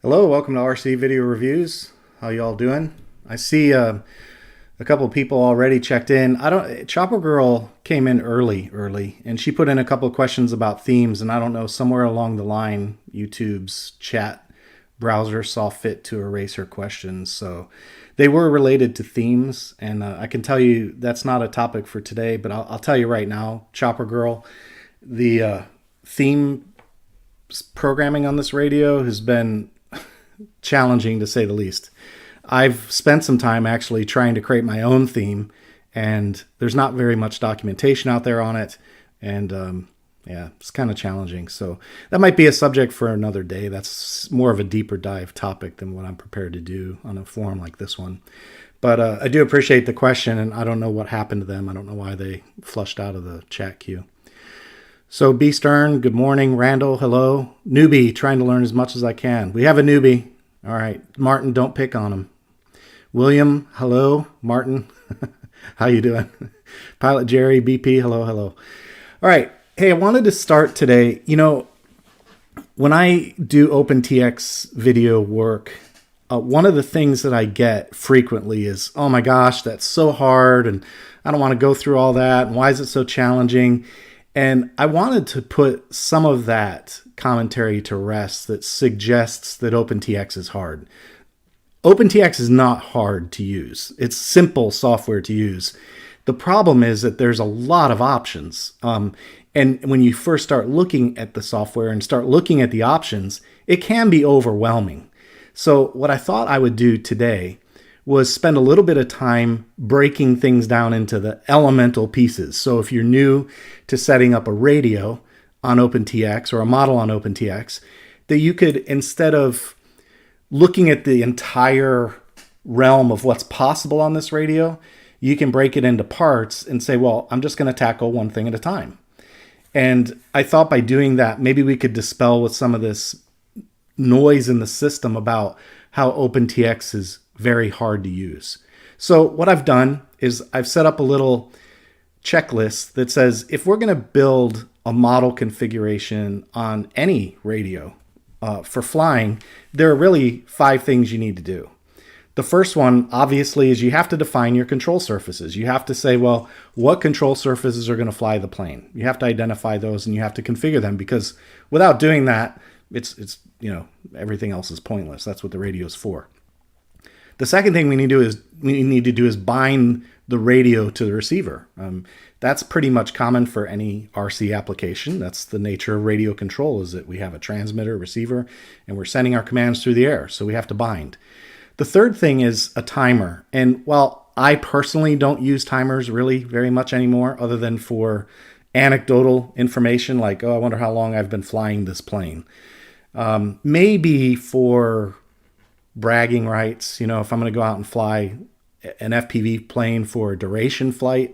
Hello, welcome to RC Video Reviews. How y'all doing? I see a couple of people already checked in. Chopper Girl came in early, and she put in a couple of questions about themes, and I don't know, somewhere along the line, YouTube's chat browser saw fit to erase her questions. So they were related to themes, and I can tell you that's not a topic for today, but I'll tell you right now, Chopper Girl, the theme programming on this radio has been challenging to say the least. I've spent some time actually trying to create my own theme, and there's not very much documentation out there on it, and yeah, it's kind of challenging. So that might be a subject for another day. That's more of a deeper dive topic than what I'm prepared to do on a forum like this one. But I do appreciate the question, and I don't know what happened to them. I don't know why they flushed out of the chat queue. So B Stern, good morning. Randall, hello. Newbie, trying to learn as much as I can. We have a newbie. All right. Martin, don't pick on him. William, hello. Martin, how you doing? Pilot Jerry, BP, hello. All right. Hey, I wanted to start today. You know, when I do OpenTx video work, one of the things that I get frequently is, oh my gosh, that's so hard, and I don't want to go through all that, and why is it so challenging? And I wanted to put some of that commentary to rest that suggests that OpenTx is hard. OpenTx is not hard to use. It's simple software to use. The problem is that there's a lot of options. And when you first start looking at the software and start looking at the options, it can be overwhelming. So what I thought I would do today was spend a little bit of time breaking things down into the elemental pieces. So if you're new to setting up a radio on OpenTx or a model on OpenTx, that you could, instead of looking at the entire realm of what's possible on this radio, you can break it into parts and say, well, I'm just going to tackle one thing at a time. And I thought by doing that, maybe we could dispel with some of this noise in the system about how OpenTx is very hard to use. So what I've done is I've set up a little checklist that says if we're going to build a model configuration on any radio for flying, there are really 5 things you need to do. The first one, obviously, is you have to define your control surfaces. You have to say, well, what control surfaces are going to fly the plane? You have to identify those, and you have to configure them, because without doing that, it's everything else is pointless. That's what the radio is for. The second thing we need to do is bind the radio to the receiver. That's pretty much common for any RC application. That's the nature of radio control, is that we have a transmitter, receiver, and we're sending our commands through the air, so we have to bind. The third thing is a timer. And while I personally don't use timers really very much anymore, other than for anecdotal information like, oh, I wonder how long I've been flying this plane. Maybe for bragging rights, if I'm going to go out and fly an FPV plane for a duration flight,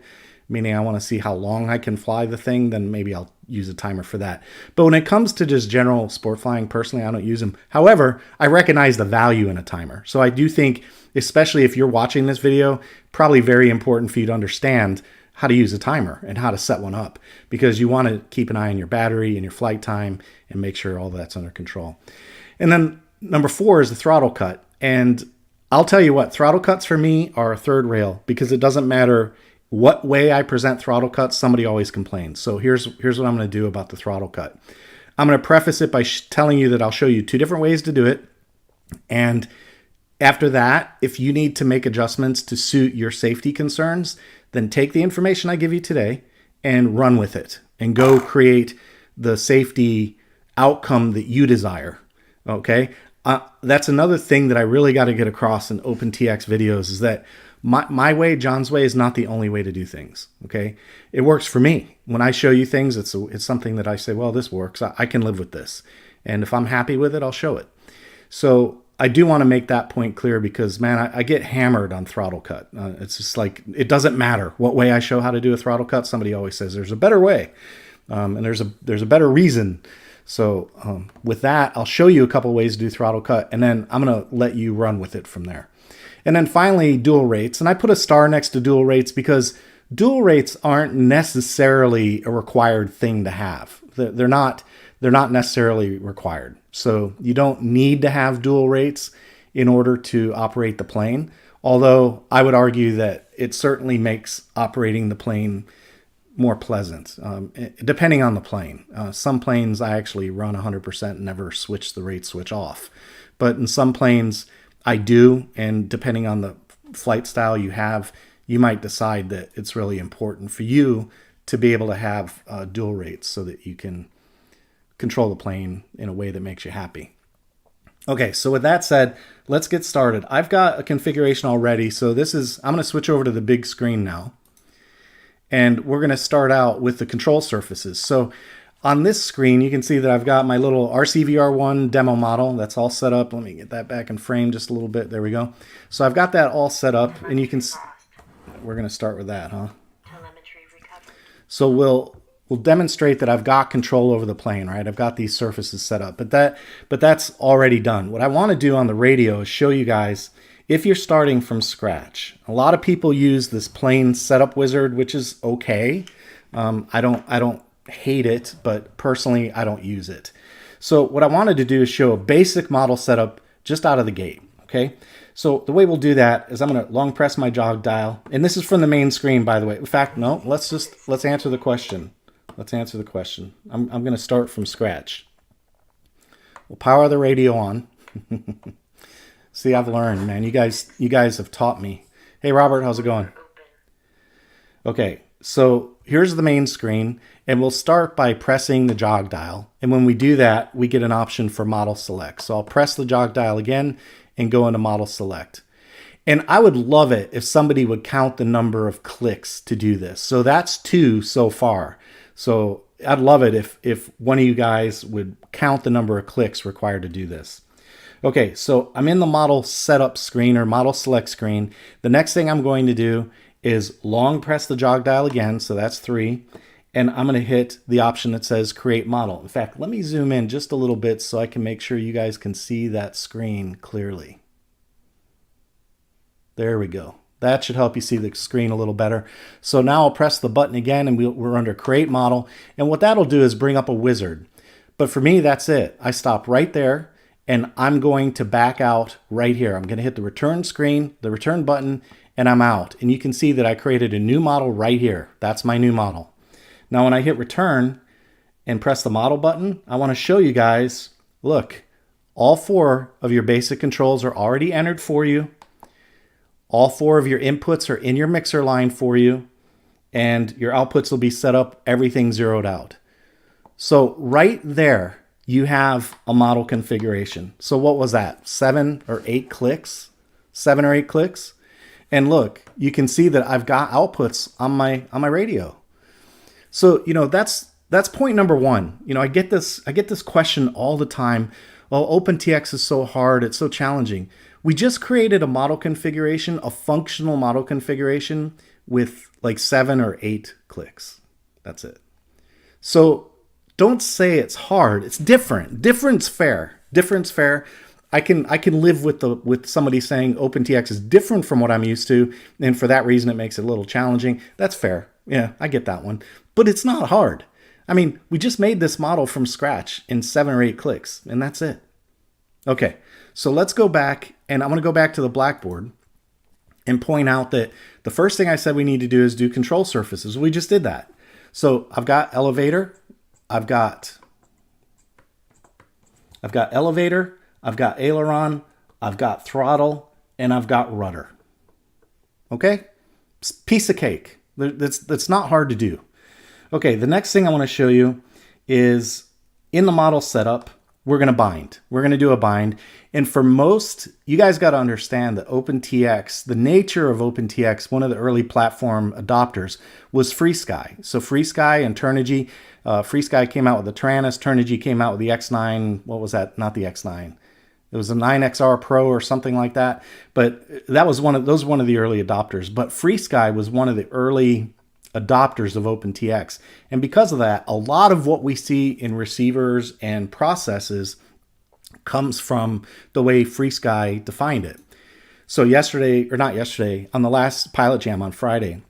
meaning I want to see how long I can fly the thing, then maybe I'll use a timer for that. But when it comes to just general sport flying, personally, I don't use them. However, I recognize the value in a timer. So I do think, especially if you're watching this video, probably very important for you to understand how to use a timer and how to set one up, because you want to keep an eye on your battery and your flight time and make sure all that's under control. And then number 4 is the throttle cut. And I'll tell you what, throttle cuts for me are a third rail, because it doesn't matter what way I present throttle cuts, somebody always complains. So here's what I'm going to do about the throttle cut. I'm going to preface it by telling you that I'll show you 2 different ways to do it. And after that, if you need to make adjustments to suit your safety concerns, then take the information I give you today and run with it and go create the safety outcome that you desire. Okay? That's another thing that I really got to get across in OpenTx videos, is that my way, John's way, is not the only way to do things. Okay? It works for me. When I show you things, it's something that I say, well, this works. I can live with this. And if I'm happy with it, I'll show it. So I do want to make that point clear, because, man, I get hammered on throttle cut. It's just like, it doesn't matter what way I show how to do a throttle cut. Somebody always says there's a better way. And there's a better reason. So with that, I'll show you a couple ways to do throttle cut, and then I'm going to let you run with it from there. And then finally, dual rates. And I put a star next to dual rates because dual rates aren't necessarily a required thing to have. They're not they're not necessarily required. So you don't need to have dual rates in order to operate the plane. Although I would argue that it certainly makes operating the plane more pleasant, depending on the plane. Some planes I actually run 100% and never switch the rate switch off. But in some planes I do, and depending on the flight style you have, you might decide that it's really important for you to be able to have dual rates so that you can control the plane in a way that makes you happy. Okay, so with that said, let's get started. I've got a configuration already, so I'm going to switch over to the big screen now. And we're going to start out with the control surfaces. So on this screen, you can see that I've got my little RCVR demo model. That's all set up. Let me get that back in frame just a little bit. There we go. So I've got that all set up, and you can we're going to start with that, huh? So we'll demonstrate that I've got control over the plane, right? I've got these surfaces set up, but that's already done. What I want to do on the radio is show you guys if you're starting from scratch. A lot of people use this plane setup wizard, which is okay. I don't hate it, but personally I don't use it. So what I wanted to do is show a basic model setup just out of the gate. Okay. So the way we'll do that is I'm going to long press my jog dial, and this is from the main screen, by the way. In fact, no, let's answer the question. Let's answer the question. I'm going to start from scratch. We'll power the radio on. See, I've learned, man. You guys have taught me. Hey, Robert, how's it going? Okay, so here's the main screen, and we'll start by pressing the jog dial. And when we do that, we get an option for model select. So I'll press the jog dial again and go into model select. And I would love it if somebody would count the number of clicks to do this. So that's 2 so far. So I'd love it if one of you guys would count the number of clicks required to do this. Okay, so I'm in the model setup screen or model select screen. The next thing I'm going to do is long press the jog dial again, so that's 3. And I'm going to hit the option that says create model. In fact, let me zoom in just a little bit so I can make sure you guys can see that screen clearly. There we go. That should help you see the screen a little better. So now I'll press the button again, and we're under create model. And what that'll do is bring up a wizard. But for me, that's it. I stop right there, and I'm going to back out right here. I'm going to hit the return screen, the return button, and I'm out. And you can see that I created a new model right here. That's my new model. Now, when I hit return and press the model button, I want to show you guys, look, all 4 of your basic controls are already entered for you. All 4 of your inputs are in your mixer line for you, and your outputs will be set up, everything zeroed out. So right there, you have a model configuration. So what was that? 7 or 8 clicks? 7 or 8 clicks? And look, you can see that I've got outputs on my radio. So, that's point number 1. I get this question all the time. Well, OpenTx is so hard, it's so challenging. We just created a model configuration, a functional model configuration with like 7 or 8 clicks. That's it. So don't say it's hard. It's different. Different's fair. Different's fair. I can live with somebody saying OpenTx is different from what I'm used to, and for that reason it makes it a little challenging. That's fair. Yeah, I get that one. But it's not hard. I mean, we just made this model from scratch in 7 or 8 clicks, and that's it. Okay, so let's go back, and I'm going to go back to the blackboard and point out that the first thing I said we need to do is do control surfaces. We just did that. So I've got elevator, I've got elevator, I've got aileron, I've got throttle, and I've got rudder. Okay? Piece of cake. That's not hard to do. Okay, the next thing I want to show you is in the model setup, we're going to bind. We're going to do a bind. And for most, you guys got to understand that OpenTx, the nature of OpenTx, one of the early platform adopters was FreeSky. So FreeSky and Turnigy, FreeSky came out with the Taranis, Turnigy came out with the X9. What was that? Not the X9. It was a 9XR Pro or something like that. But that was one of the early adopters. But FreeSky was one of the early adopters of OpenTx. And because of that, a lot of what we see in receivers and processes comes from the way FreeSky defined it. So on the last Pilot Jam on Friday,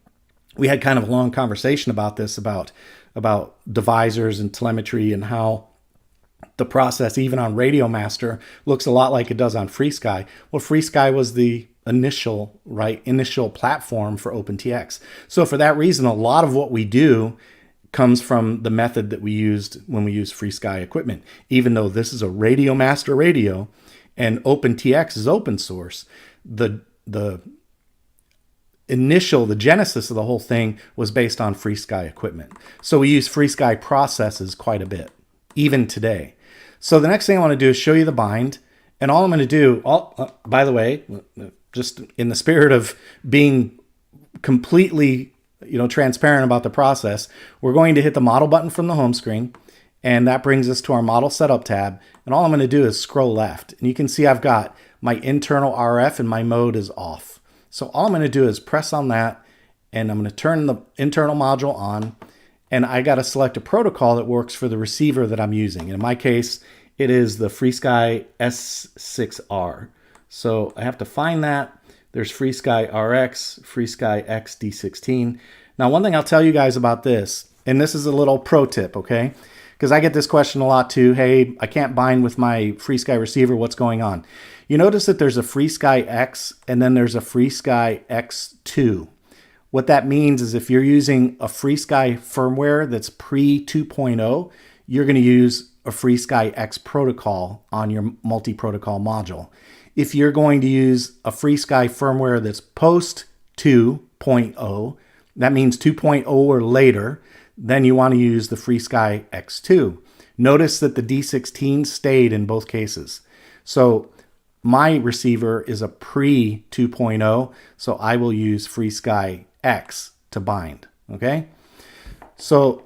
we had kind of a long conversation about this, about divisors and telemetry and how the process, even on Radio Master, looks a lot like it does on FreeSky. Well, FreeSky was the initial platform for OpenTx. So for that reason, a lot of what we do comes from the method that we used when we used FreeSky equipment. Even though this is a Radio Master radio and OpenTx is open source, the genesis of the whole thing was based on FreeSky equipment. So we use FreeSky processes quite a bit, even today. So the next thing I want to do is show you the bind. And all I'm going to do, by the way, just in the spirit of being completely transparent about the process, we're going to hit the model button from the home screen. And that brings us to our model setup tab. And all I'm going to do is scroll left. And you can see I've got my internal RF and my mode is off. So all I'm going to do is press on that, and I'm going to turn the internal module on, and I got to select a protocol that works for the receiver that I'm using. And in my case, it is the FreeSky S6R. So I have to find that. There's FreeSky RX, FreeSky XD16. Now, one thing I'll tell you guys about this, and this is a little pro tip, okay? Because I get this question a lot too. Hey, I can't bind with my FreeSky receiver. What's going on? You notice that there's a FreeSky X and then there's a FreeSky X2. What that means is if you're using a FreeSky firmware that's pre 2.0, you're going to use a FreeSky X protocol on your multi-protocol module. If you're going to use a FreeSky firmware that's post 2.0, that means 2.0 or later, then you want to use the FreeSky X2. Notice that the D16 stayed in both cases. So my receiver is a pre 2.0, so I will use FreeSky X to bind, okay? So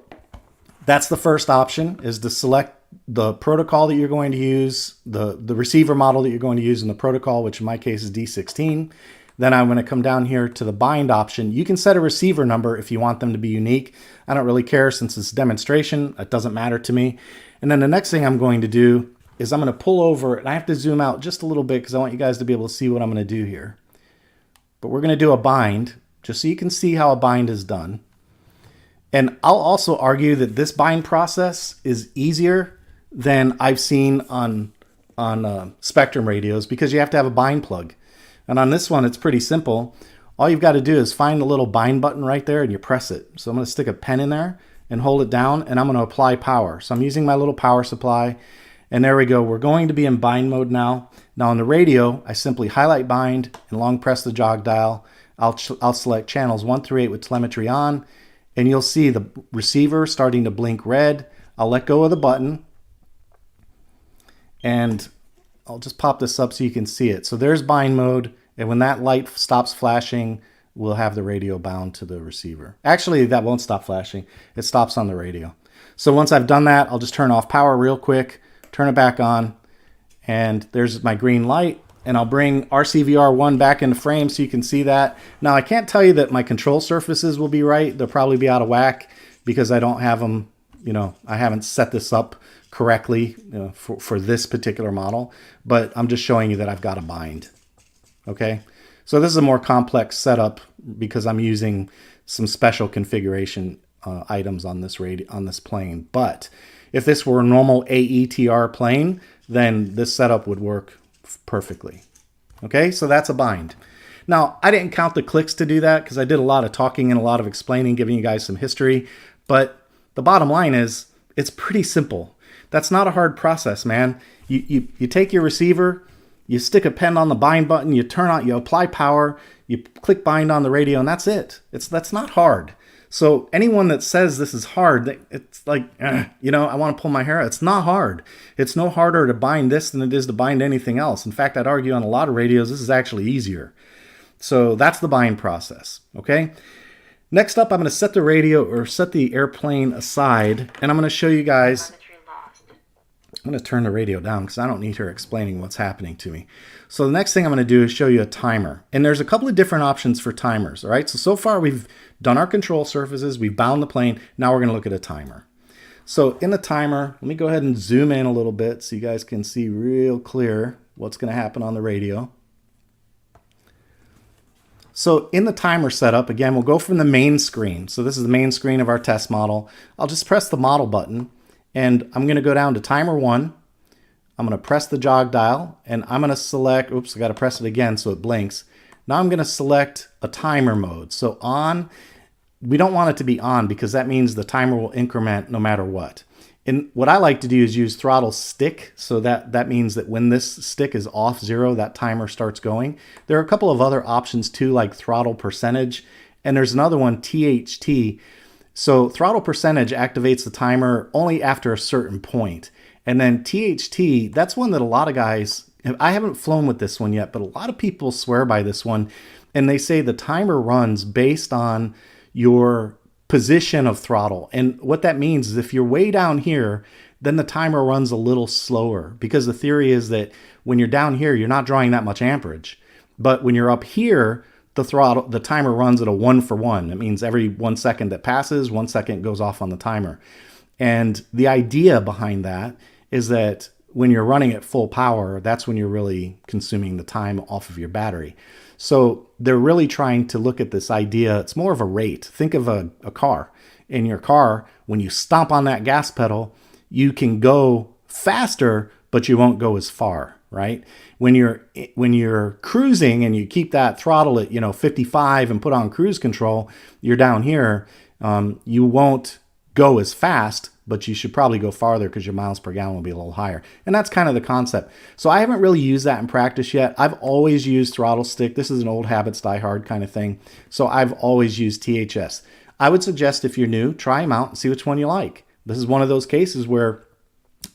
that's the first option, is to select the protocol that you're going to use, the receiver model that you're going to use in the protocol, which in my case is D16. Then I'm going to come down here to the bind option. You can set a receiver number if you want them to be unique. I don't really care since it's a demonstration. It doesn't matter to me. And then the next thing I'm going to do is I'm going to pull over, and I have to zoom out just a little bit because I want you guys to be able to see what I'm going to do here. But we're going to do a bind just so you can see how a bind is done. And I'll also argue that this bind process is easier than I've seen on Spectrum radios because you have to have a bind plug. And on this one, it's pretty simple. All you've got to do is find the little bind button right there and you press it. So I'm going to stick a pen in there and hold it down, and I'm going to apply power. So I'm using my little power supply, and there we go. We're going to be in bind mode now. Now on the radio, I simply highlight bind and long press the jog dial. I'll select channels 1 through 8 with telemetry on, and you'll see the receiver starting to blink red. I'll let go of the button, and I'll just pop this up so you can see it. So there's bind mode, and when that light stops flashing, we'll have the radio bound to the receiver. Actually, that won't stop flashing. It stops on the radio. So once I've done that, I'll just turn off power real quick, turn it back on, and there's my green light, and I'll bring RCVR 1 back into frame so you can see that. Now, I can't tell you that my control surfaces will be right. They'll probably be out of whack because I don't have them, I haven't set this up correctly for this particular model, but I'm just showing you that I've got a bind. Okay, so this is a more complex setup because I'm using some special configuration items on this plane. But if this were a normal AETR plane, then this setup would work perfectly. Okay, so that's a bind. Now, I didn't count the clicks to do that because I did a lot of talking and a lot of explaining, giving you guys some history. But the bottom line is, it's pretty simple. That's not a hard process, man. You take your receiver, you stick a pen on the bind button, you turn on, you apply power, you click bind on the radio, and that's it. That's not hard. So anyone that says this is hard, it's like, I want to pull my hair out. It's not hard. It's no harder to bind this than it is to bind anything else. In fact, I'd argue on a lot of radios, this is actually easier. So that's the bind process, okay? Next up, I'm going to set the radio or set the airplane aside, and I'm going to show you guys. I'm going to turn the radio down because I don't need her explaining what's happening to me. So the next thing I'm going to do is show you a timer. And there's a couple of different options for timers, all right? So far we've done our control surfaces, we've bound the plane, now we're going to look at a timer. So in the timer, let me go ahead and zoom in a little bit so you guys can see real clear what's going to happen on the radio. So in the timer setup, again, we'll go from the main screen. So this is the main screen of our test model. I'll just press the model button, and I'm going to go down to timer 1. I'm going to press the jog dial, and I'm going to select, oops, I got to press it again so it blinks. Now I'm going to select a timer mode. So on, we don't want it to be on because that means the timer will increment no matter what. And what I like to do is use throttle stick. So that means that when this stick is off 0, that timer starts going. There are a couple of other options too, like throttle percentage. And there's another one, THT. So throttle percentage activates the timer only after a certain point. And then THT, that's one that a lot of guys, I haven't flown with this one yet, but a lot of people swear by this one. And they say the timer runs based on your position of throttle. And what that means is if you're way down here, then the timer runs a little slower, because the theory is that when you're down here, you're not drawing that much amperage. But when you're up here, the timer runs at a 1-for-1. It means every 1 second that passes, 1 second goes off on the timer. And the idea behind that is that when you're running at full power, that's when you're really consuming the time off of your battery. So they're really trying to look at this idea. It's more of a rate. Think of a car. In your car, when you stomp on that gas pedal, you can go faster, but you won't go as far, right? When you're cruising and you keep that throttle at 55 and put on cruise control, you're down here. You won't go as fast, but you should probably go farther because your miles per gallon will be a little higher. And that's kind of the concept. So I haven't really used that in practice yet. I've always used throttle stick. This is an old habits die hard kind of thing. So I've always used THS. I would suggest if you're new, try them out and see which one you like. This is one of those cases where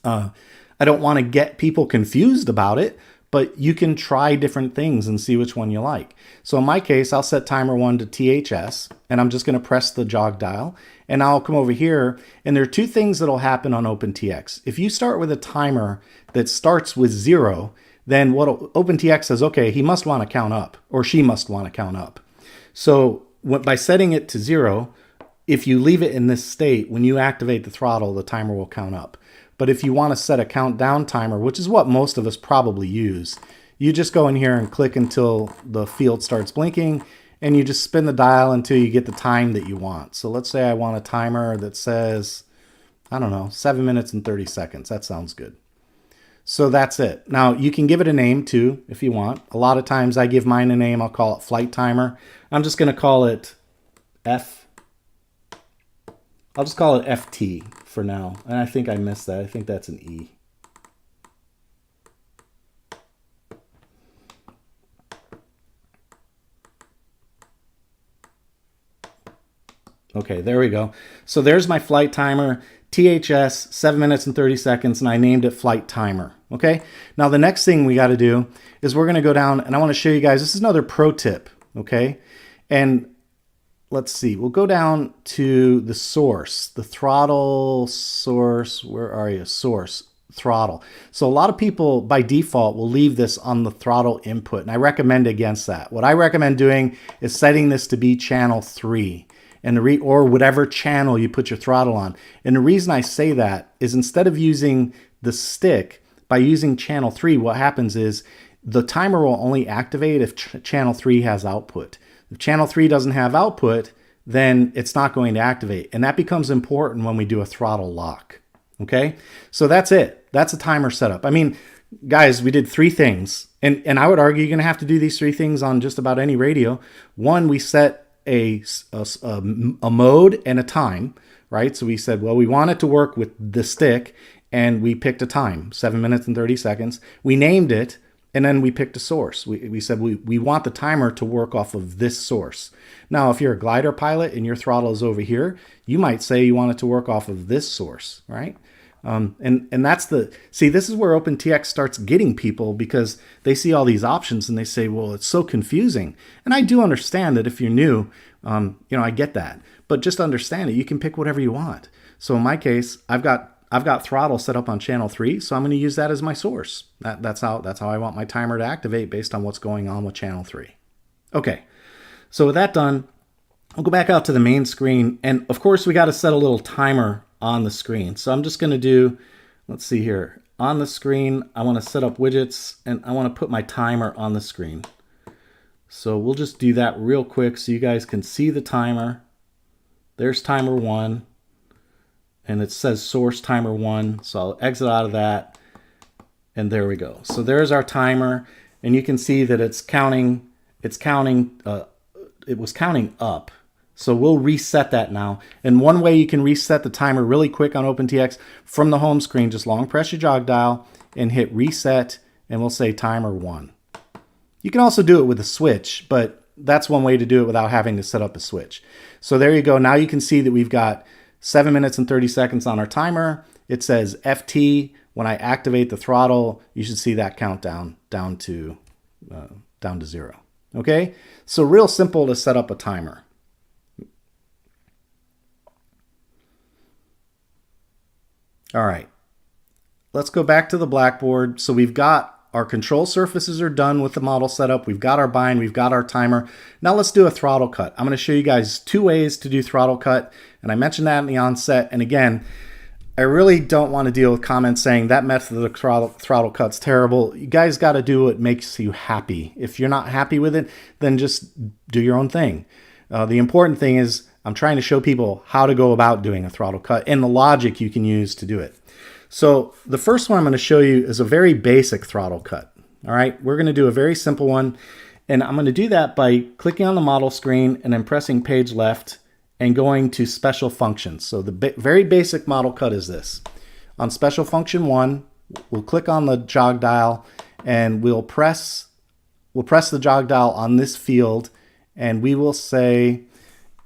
I don't want to get people confused about it, but you can try different things and see which one you like. So in my case, I'll set timer 1 to THS, and I'm just going to press the jog dial, and I'll come over here, and there are two things that'll happen on OpenTx. If you start with a timer that starts with 0, then what OpenTx says, okay, he must want to count up, or she must want to count up. So by setting it to 0, if you leave it in this state, when you activate the throttle, the timer will count up. But if you want to set a countdown timer, which is what most of us probably use, you just go in here and click until the field starts blinking, and you just spin the dial until you get the time that you want. So let's say I want a timer that says, I don't know, 7 minutes and 30 seconds. That sounds good. So that's it. Now you can give it a name too if you want. A lot of times I give mine a name. I'll call it flight timer. I'm just going to call it I'll just call it FT for now. And I think I missed that. I think that's an E. Okay, there we go. So there's my flight timer, THS, 7 minutes and 30 seconds, and I named it flight timer. Okay, now the next thing we got to do is we're going to go down, and I want to show you guys, this is another pro tip, okay? And let's see, we'll go down to the source, the throttle source. Where are you? Source, throttle. So a lot of people by default will leave this on the throttle input, and I recommend against that. What I recommend doing is setting this to be channel 3. And or whatever channel you put your throttle on. And the reason I say that is instead of using the stick, by using channel 3, what happens is the timer will only activate if channel 3 has output. If channel 3 doesn't have output, then it's not going to activate. And that becomes important when we do a throttle lock. Okay, so that's it. That's a timer setup. I mean, guys, we did 3 things. And I would argue you're going to have to do these 3 things on just about any radio. One, we set a mode and a time, right? So we said, well, we want it to work with the stick, and we picked a time, 7 minutes and 30 seconds. We named it, and then we picked a source. We said we want the timer to work off of this source. Now, if you're a glider pilot and your throttle is over here, you might say you want it to work off of this source, right? And that's see, this is where OpenTx starts getting people, because they see all these options and they say, well, it's so confusing. And I do understand that if you're new, I get that, but just understand it. You can pick whatever you want. So in my case, I've got throttle set up on channel 3. So I'm going to use that as my source. That's how I want my timer to activate based on what's going on with channel 3. Okay. So with that done, I'll go back out to the main screen. And of course we got to set a little timer on the screen. So I'm just going to do, let's see here, on the screen, I want to set up widgets, and I want to put my timer on the screen. So we'll just do that real quick so you guys can see the timer. There's timer 1. and it says source timer 1. So I'll exit out of that, and there we go. So there's our timer, and you can see that it's counting. It was counting up. So we'll reset that now. And one way you can reset the timer really quick on OpenTx from the home screen, just long press your jog dial and hit reset, and we'll say timer 1. You can also do it with a switch, but that's one way to do it without having to set up a switch. So there you go. Now you can see that we've got 7 minutes and 30 seconds on our timer. It says FT. When I activate the throttle, you should see that countdown down to 0. Okay, so real simple to set up a timer. All right, let's go back to the blackboard. So we've got our control surfaces are done with the model setup. We've got our bind, we've got our timer. Now let's do a throttle cut. I'm going to show you guys 2 ways to do throttle cut, and I mentioned that in the onset. And again, I really don't want to deal with comments saying that method of the throttle cut's terrible. You guys got to do what makes you happy. If you're not happy with it, then just do your own thing. The important thing is I'm trying to show people how to go about doing a throttle cut and the logic you can use to do it. So the first one I'm going to show you is a very basic throttle cut. All right, we're going to do a very simple one, and I'm going to do that by clicking on the model screen and then pressing page left and going to special functions. So the very basic model cut is this. On special function 1, we'll click on the jog dial and we'll press the jog dial on this field, and we will say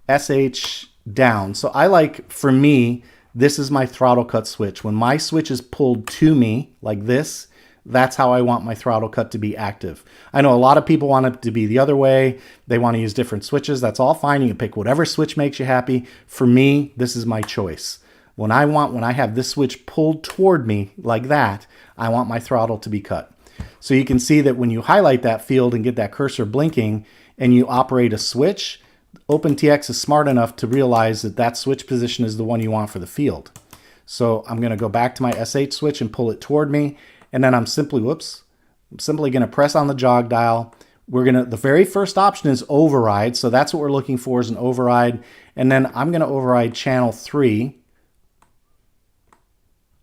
SH down. So I like, for me, this is my throttle cut switch. When my switch is pulled to me like this, that's how I want my throttle cut to be active. I know a lot of people want it to be the other way. They want to use different switches. That's all fine. You can pick whatever switch makes you happy. For me, this is my choice. When I have this switch pulled toward me like that, I want my throttle to be cut. So you can see that when you highlight that field and get that cursor blinking and you operate a switch, OpenTx is smart enough to realize that that switch position is the one you want for the field. So I'm going to go back to my SH switch and pull it toward me. And then I'm simply going to press on the jog dial. The very first option is override. So that's what we're looking for, is an override. And then I'm going to override channel 3.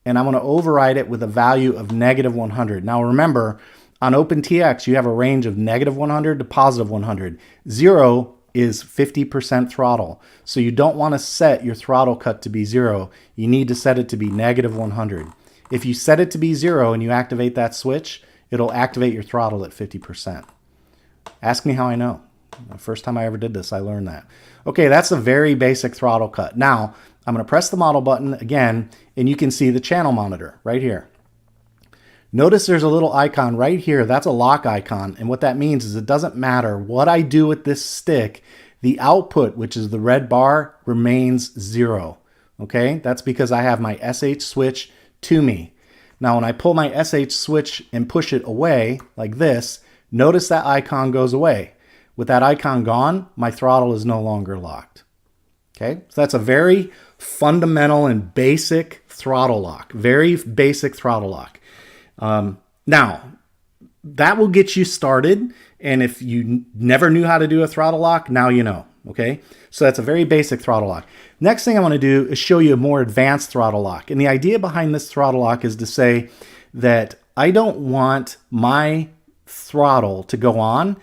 And I'm going to override it with a value of -100. Now remember, on OpenTx, you have a range of -100 to +100. 0 is 50% throttle. So you don't want to set your throttle cut to be 0. You need to set it to be -100. If you set it to be 0 and you activate that switch, it'll activate your throttle at 50%. Ask me how I know. The first time I ever did this, I learned that. Okay, that's a very basic throttle cut. Now, I'm going to press the model button again, and you can see the channel monitor right here. Notice there's a little icon right here. That's a lock icon, and what that means is it doesn't matter what I do with this stick, the output, which is the red bar, remains 0. Okay, that's because I have my SH switch to me. Now when I pull my SH switch and push it away like this, notice that icon goes away. With that icon gone, my throttle is no longer locked. Okay, so that's a very fundamental and basic throttle lock. Very basic throttle lock. Now, that will get you started, and if you never knew how to do a throttle lock, now you know. Okay, so that's a very basic throttle lock. Next thing I want to do is show you a more advanced throttle lock. And the idea behind this throttle lock is to say that I don't want my throttle to go on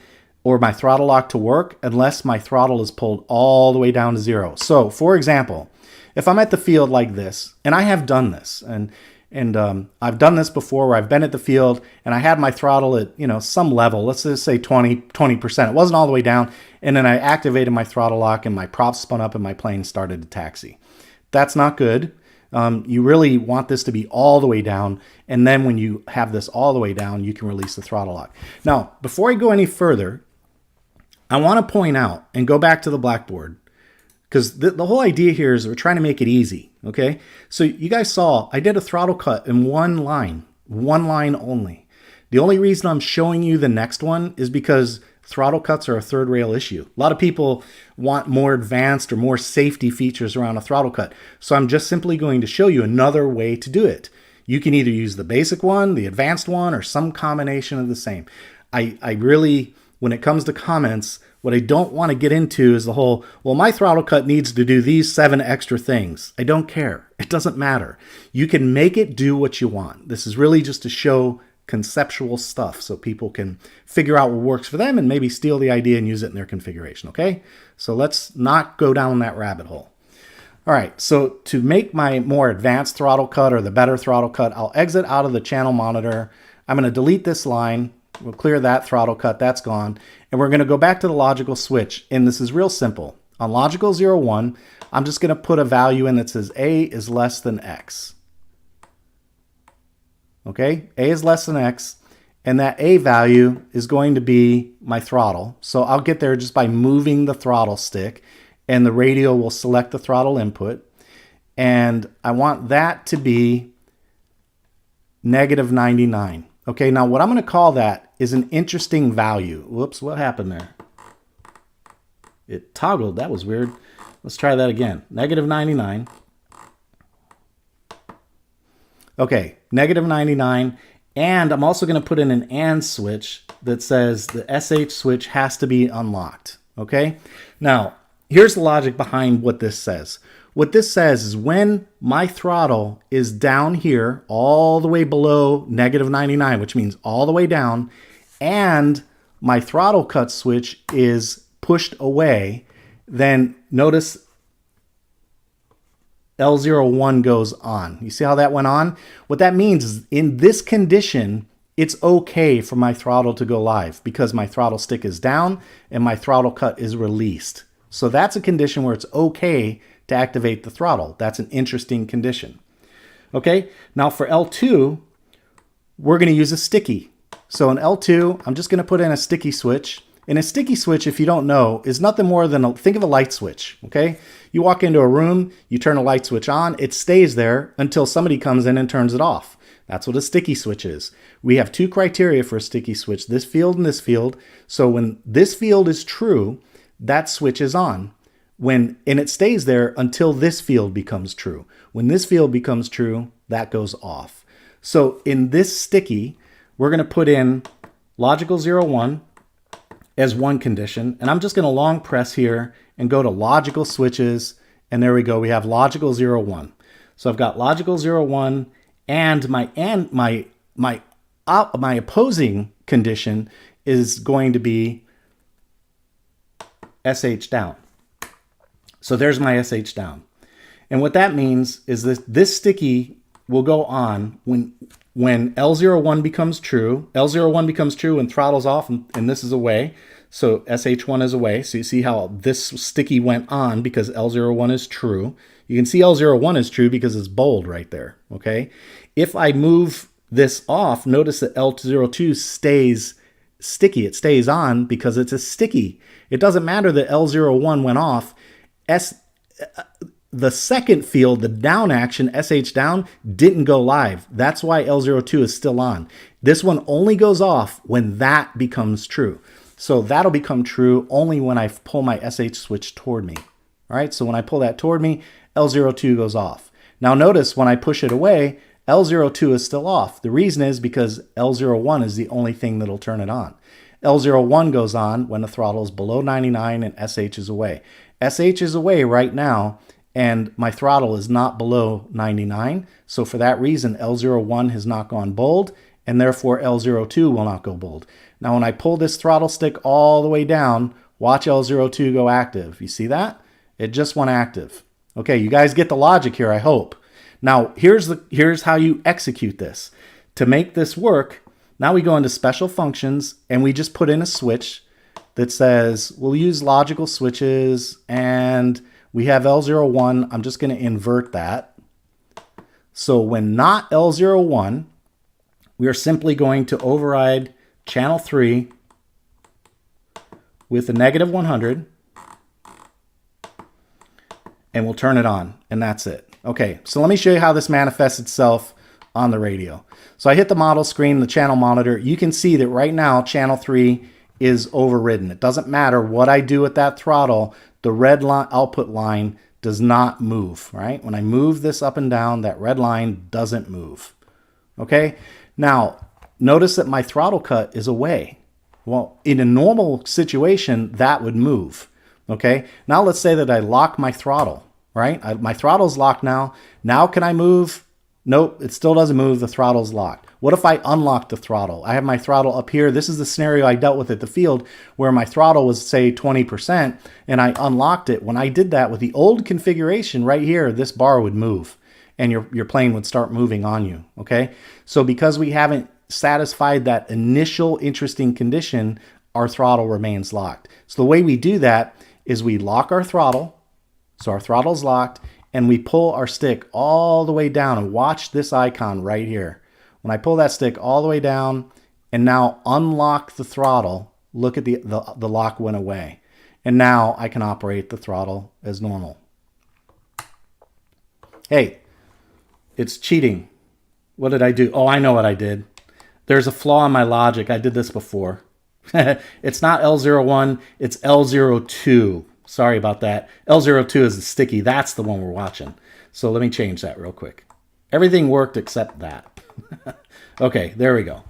or my throttle lock to work unless my throttle is pulled all the way down to 0. So for example, if I'm at the field like this, and I have done this, and I've done this before where I've been at the field and I had my throttle at, some level, let's just say 20%. It wasn't all the way down. And then I activated my throttle lock and my props spun up and my plane started to taxi. That's not good. You really want this to be all the way down. And then when you have this all the way down, you can release the throttle lock. Now, before I go any further, I want to point out and go back to the blackboard, because the whole idea here is we're trying to make it easy, okay? So you guys saw I did a throttle cut in one line only. The only reason I'm showing you the next one is because throttle cuts are a third rail issue. A lot of people want more advanced or more safety features around a throttle cut. So I'm just simply going to show you another way to do it. You can either use the basic one, the advanced one, or some combination of the same. I really, when it comes to comments, What I don't want to get into is the whole, well, my throttle cut needs to do these 7 extra things. I don't care. It doesn't matter. You can make it do what you want. This is really just to show conceptual stuff so people can figure out what works for them and maybe steal the idea and use it in their configuration, okay? So let's not go down that rabbit hole. All right, so to make my more advanced throttle cut or the better throttle cut, I'll exit out of the channel monitor. I'm going to delete this line. We'll clear that throttle cut. That's gone. And we're going to go back to the logical switch. And this is real simple. On logical 0, 1, I'm just going to put a value in that says A is less than X. Okay, A is less than X. And that A value is going to be my throttle. So I'll get there just by moving the throttle stick. And the radio will select the throttle input. And I want that to be -99. Okay, now what I'm going to call that is an interesting value. Whoops, what happened there? It toggled. That was weird. Let's try that again. -99. Okay, -99. And I'm also going to put in an AND switch that says the SH switch has to be unlocked. Okay, now here's the logic behind what this says. What this says is when my throttle is down here, all the way below -99, which means all the way down, and my throttle cut switch is pushed away, then notice L01 goes on. You see how that went on? What that means is in this condition, it's okay for my throttle to go live because my throttle stick is down and my throttle cut is released. So that's a condition where it's okay to activate the throttle. That's an interesting condition. Okay, now for L2, we're going to use a sticky. So in L2, I'm just going to put in a sticky switch. And a sticky switch, if you don't know, is nothing more than, think of a light switch, okay? You walk into a room, you turn a light switch on, it stays there until somebody comes in and turns it off. That's what a sticky switch is. We have 2 criteria for a sticky switch, this field and this field. So when this field is true, that switch is on. And it stays there until this field becomes true. When this field becomes true, that goes off. So in this sticky, we're going to put in logical 0, 1 as one condition. And I'm just going to long press here and go to logical switches. And there we go. We have logical 0, 1. So I've got logical 0, 1 and my opposing condition is going to be SH down. So there's my SH down. And what that means is that this sticky will go on when L01 becomes true. L01 becomes true when throttle's off and this is away. So SH1 is away. So you see how this sticky went on because L01 is true. You can see L01 is true because it's bold right there. Okay. If I move this off, notice that L02 stays sticky. It stays on because it's a sticky. It doesn't matter that L01 went off. The second field, the down action, SH down, didn't go live. That's why L02 is still on. This one only goes off when that becomes true. So that'll become true only when I pull my SH switch toward me. All right, so when I pull that toward me, L02 goes off. Now notice when I push it away, L02 is still off. The reason is because L01 is the only thing that'll turn it on. L01 goes on when the throttle is below 99 and SH is away. SH is away right now and my throttle is not below 99. So for that reason, L01 has not gone bold and therefore L02 will not go bold. Now when I pull this throttle stick all the way down, watch L02 go active. You see that? It just went active. Okay, you guys get the logic here, I hope. Now here's how you execute this. To make this work, now we go into special functions and we just put in a switch that says we'll use logical switches and we have L01. I'm just going to invert that. So when not L01, we are simply going to override channel 3 with a -100 and we'll turn it on and that's it. Okay, so let me show you how this manifests itself on the radio. So I hit the model screen, the channel monitor. You can see that right now channel 3 is overridden. It doesn't matter what I do with that throttle, the red line, output line does not move, right? When I move this up and down, that red line doesn't move. Okay, now notice that my throttle cut is away. Well, in a normal situation, that would move. Okay, now let's say that I lock my throttle, right? My throttle's locked now. Now can I move? Nope, it still doesn't move. The throttle's locked. What if I unlock the throttle? I have my throttle up here. This is the scenario I dealt with at the field where my throttle was, say, 20%, and I unlocked it. When I did that with the old configuration right here, this bar would move, and your plane would start moving on you, okay? So because we haven't satisfied that initial interesting condition, our throttle remains locked. So the way we do that is we lock our throttle, so our throttle's locked, and we pull our stick all the way down, and watch this icon right here. When I pull that stick all the way down and now unlock the throttle, look at the lock went away. And now I can operate the throttle as normal. Hey, it's cheating. What did I do? Oh, I know what I did. There's a flaw in my logic. I did this before. It's not L01, it's L02. Sorry about that. L02 is the sticky. That's the one we're watching. So let me change that real quick. Everything worked except that. Okay, there we go.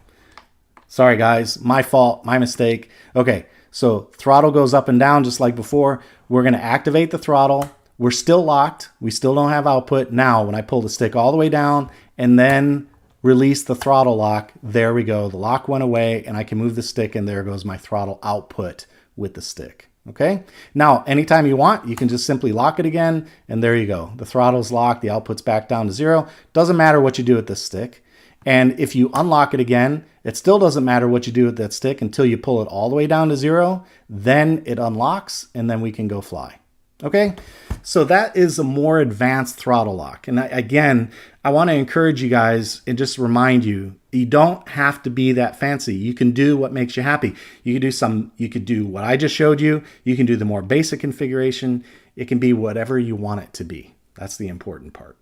Sorry, guys. My fault. My mistake. Okay, so throttle goes up and down just like before. We're going to activate the throttle. We're still locked. We still don't have output. Now, when I pull the stick all the way down and then release the throttle lock, there we go. The lock went away, and I can move the stick, and there goes my throttle output with the stick. Okay, now anytime you want, you can just simply lock it again, and there you go. The throttle's locked, the output's back down to 0. Doesn't matter what you do with this stick. And if you unlock it again, it still doesn't matter what you do with that stick until you pull it all the way down to 0. Then it unlocks, and then we can go fly. Okay, so that is a more advanced throttle lock. And again, I want to encourage you guys and just remind you, you don't have to be that fancy. You can do what makes you happy. You could do what I just showed you. You can do the more basic configuration. It can be whatever you want it to be. That's the important part.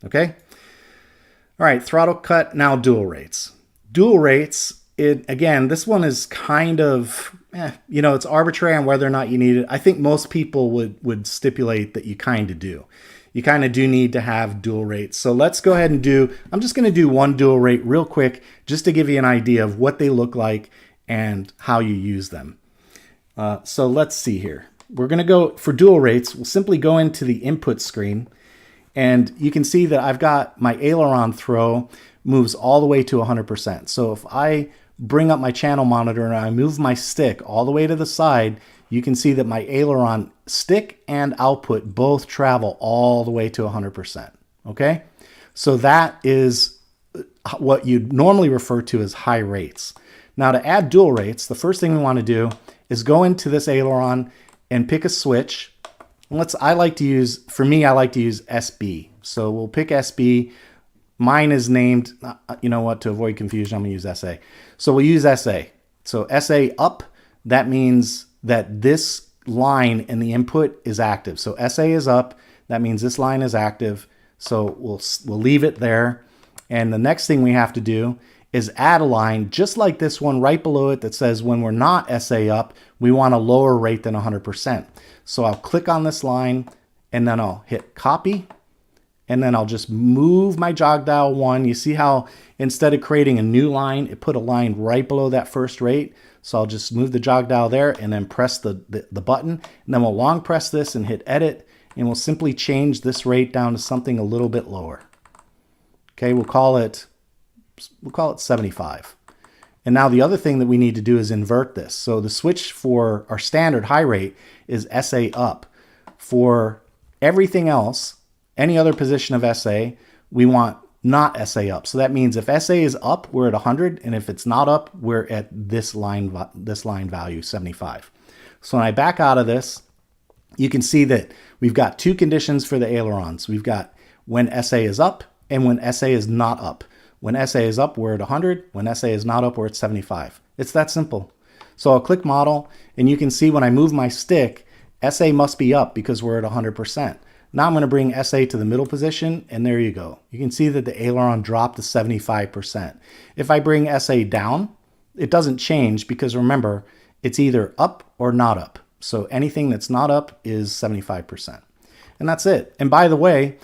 Okay. All right, throttle cut, now dual rates. Dual rates, again, this one is kind of, it's arbitrary on whether or not you need it. I think most people would stipulate that you kind of do. You kind of do need to have dual rates. So let's go ahead and I'm just going to do one dual rate real quick just to give you an idea of what they look like and how you use them. So let's see here. We're going to go for dual rates. We'll simply go into the input screen, and you can see that I've got my aileron throw moves all the way to 100%. So if I bring up my channel monitor and I move my stick all the way to the side, you can see that my aileron stick and output both travel all the way to 100%. Okay? So that is what you'd normally refer to as high rates. Now to add dual rates, the first thing we want to do is go into this aileron and pick a switch. I like to use SB. So we'll pick SB. Mine is named, to avoid confusion, I'm going to use SA. So we'll use SA. So SA up, that means that this line in the input is active. So SA is up, that means this line is active. So we'll leave it there. And the next thing we have to do is add a line just like this one right below it that says when we're not SA up, we want a lower rate than 100%. So I'll click on this line, and then I'll hit copy, and then I'll just move my jog dial 1. You see how instead of creating a new line, it put a line right below that first rate. So I'll just move the jog dial there and then press the button, and then we'll long press this and hit edit, and we'll simply change this rate down to something a little bit lower. Okay, we'll call it 75. And now the other thing that we need to do is invert this. So the switch for our standard high rate is SA up. For everything else, any other position of SA, we want not SA up. So that means if SA is up, we're at 100, and if it's not up, we're at this line value, 75. So when I back out of this, you can see that we've got two conditions for the ailerons. We've got when SA is up and when SA is not up. When SA is up, we're at 100. When SA is not up, we're at 75. It's that simple. So I'll click model, and you can see when I move my stick, SA must be up because we're at 100%. Now I'm going to bring SA to the middle position, and there you go. You can see that the aileron dropped to 75%. If I bring SA down, it doesn't change because remember, it's either up or not up. So anything that's not up is 75%. And that's it. And by the way,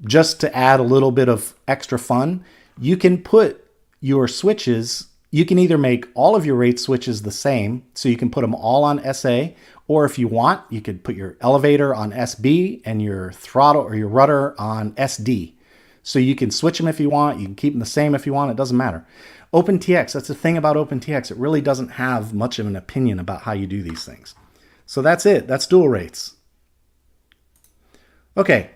just to add a little bit of extra fun, you can put your switches You can either make all of your rate switches the same, so you can put them all on SA, or if you want, you could put your elevator on SB and your throttle or your rudder on SD. So you can switch them if you want, you can keep them the same if you want, it doesn't matter. OpenTx, that's the thing about OpenTx, it really doesn't have much of an opinion about how you do these things. So that's it, that's dual rates. Okay,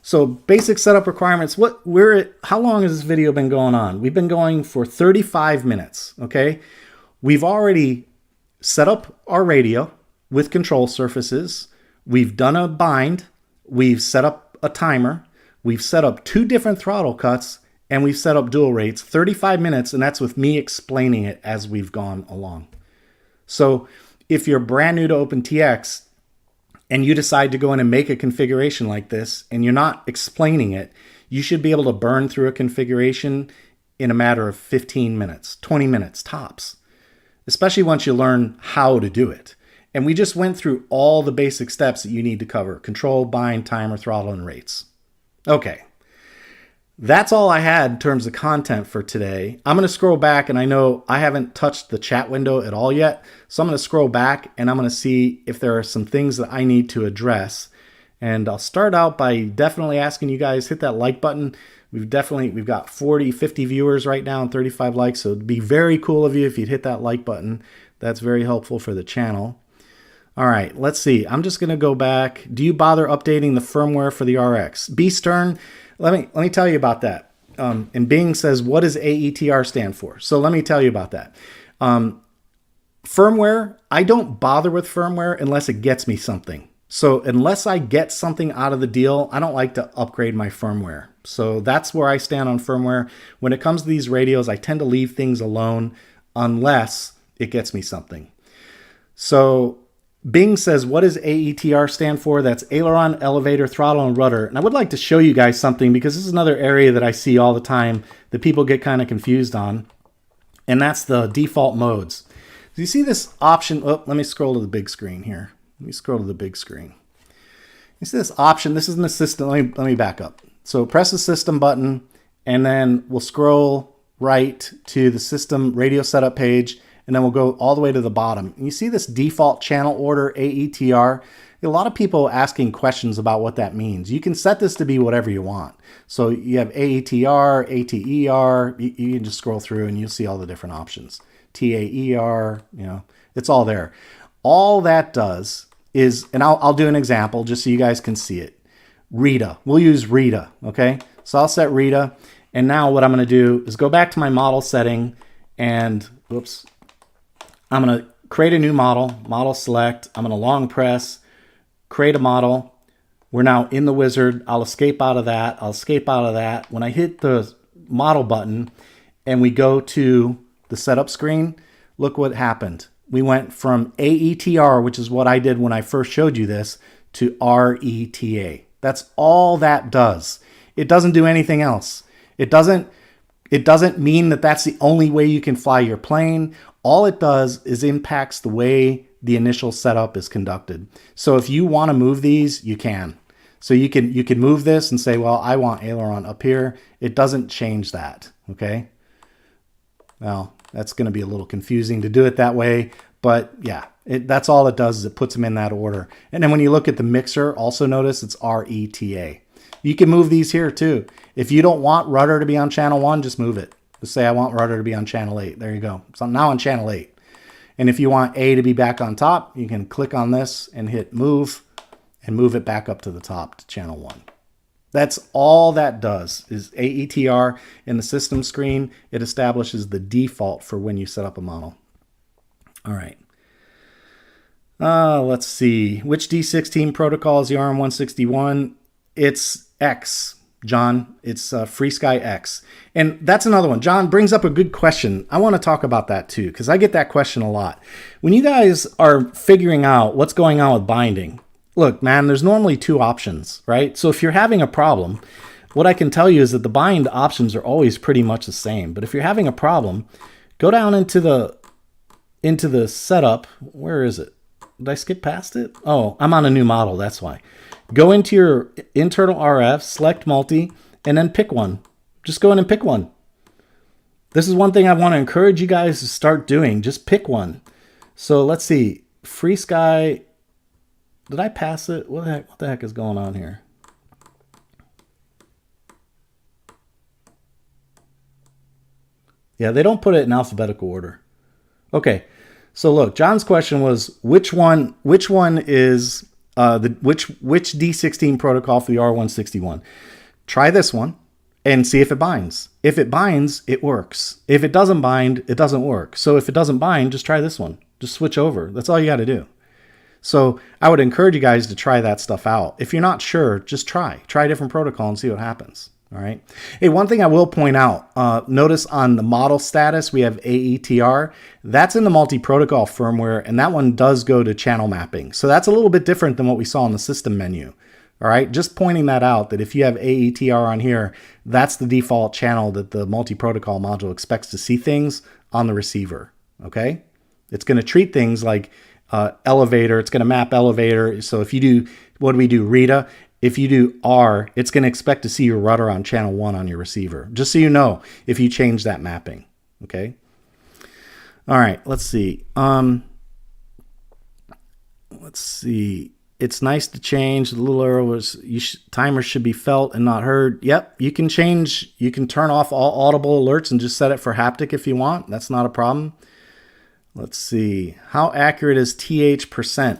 so basic setup requirements. How long has this video been going on? We've been going for 35 minutes, okay? We've already set up our radio with control surfaces. We've done a bind. We've set up a timer. We've set up 2 different throttle cuts, and we've set up dual rates, 35 minutes, and that's with me explaining it as we've gone along. So if you're brand new to OpenTx, and you decide to go in and make a configuration like this, and you're not explaining it, you should be able to burn through a configuration in a matter of 15 minutes, 20 minutes tops, especially once you learn how to do it. And we just went through all the basic steps that you need to cover: control, bind, timer, throttle, and rates. Okay. That's all I had in terms of content for today. I'm going to scroll back, and I know I haven't touched the chat window at all yet. So I'm going to scroll back and I'm going to see if there are some things that I need to address. And I'll start out by definitely asking you guys, hit that like button. We've got 40, 50 viewers right now and 35 likes. So it'd be very cool of you if you'd hit that like button. That's very helpful for the channel. All right, let's see. I'm just going to go back. Do you bother updating the firmware for the RX? B Stern, let me tell you about that. And Bing says, what does AETR stand for? So let me tell you about that. Firmware, I don't bother with firmware unless it gets me something. So unless I get something out of the deal, I don't like to upgrade my firmware. So that's where I stand on firmware. When it comes to these radios, I tend to leave things alone unless it gets me something. So Bing says, what does AETR stand for? That's aileron, elevator, throttle, and rudder. And I would like to show you guys something, because this is another area that I see all the time that people get kind of confused on. And that's the default modes. Do you see this option? Oh, let me scroll to the big screen here. Let me scroll to the big screen. You see this option? This is in the system. Let me back up. So press the system button, and then we'll scroll right to the system radio setup page. And then we'll go all the way to the bottom. And you see this default channel order AETR. A lot of people asking questions about what that means. You can set this to be whatever you want. So you have AETR, ATER. You can just scroll through and you'll see all the different options. TAER, it's all there. All that does is, and I'll do an example just so you guys can see it. Rita, we'll use Rita, okay? So I'll set Rita. And now what I'm gonna do is go back to my model setting and, whoops, I'm going to create a new model, model select. I'm going to long press, create a model. We're now in the wizard. I'll escape out of that. I'll escape out of that. When I hit the model button and we go to the setup screen, look what happened. We went from AETR, which is what I did when I first showed you this, to RETA. That's all that does. It doesn't do anything else. It doesn't mean that that's the only way you can fly your plane. All it does is impacts the way the initial setup is conducted. So if you want to move these, you can. So you can move this and say, well, I want aileron up here. It doesn't change that, okay? Well, that's going to be a little confusing to do it that way, but yeah, that's all it does is it puts them in that order. And then when you look at the mixer, also notice it's RETA. You can move these here too. If you don't want rudder to be on channel 1, just move it. Just say I want rudder to be on channel 8. There you go. So I'm now on channel 8. And if you want A to be back on top, you can click on this and hit move and move it back up to the top to channel 1. That's all that does is AETR in the system screen. It establishes the default for when you set up a model. All right. Let's see. Which D16 protocol is the RM161? It's X, John. It's FreeSky X. And that's another one. John brings up a good question. I want to talk about that too, because I get that question a lot. When you guys are figuring out what's going on with binding, look, man, there's normally 2 options, right? So if you're having a problem, what I can tell you is that the bind options are always pretty much the same. But if you're having a problem, go down into the setup. Where is it? Did I skip past it? Oh, I'm on a new model. That's why. Go into your internal RF, select multi, and then pick one. Just go in and pick one. This is one thing I want to encourage you guys to start doing. Just pick one. So let's see. Free Sky. Did I pass it? What the heck is going on here? Yeah, they don't put it in alphabetical order. Okay, so look, John's question was which one is which D16 protocol for the R161? Try this one and see if it binds. If it binds, it works. If it doesn't bind, it doesn't work. So if it doesn't bind, just try this one. Just switch over. That's all you got to do. So I would encourage you guys to try that stuff out. If you're not sure, just try a different protocol and see what happens. All right. Hey, one thing I will point out, notice on the model status, we have AETR. That's in the multi-protocol firmware, and that one does go to channel mapping. So that's a little bit different than what we saw in the system menu. All right. Just pointing that out, that if you have AETR on here, that's the default channel that the multi-protocol module expects to see things on the receiver. Okay. It's going to treat things like elevator. It's going to map elevator. So if you do, what do we do? Rita. If you do R, it's going to expect to see your rudder on channel 1 on your receiver. Just so you know, if you change that mapping. Okay. All right. Let's see. Let's see. It's nice to change. The little arrow was timer should be felt and not heard. Yep. You can change. You can turn off all audible alerts and just set it for haptic if you want. That's not a problem. Let's see. How accurate is TH percent?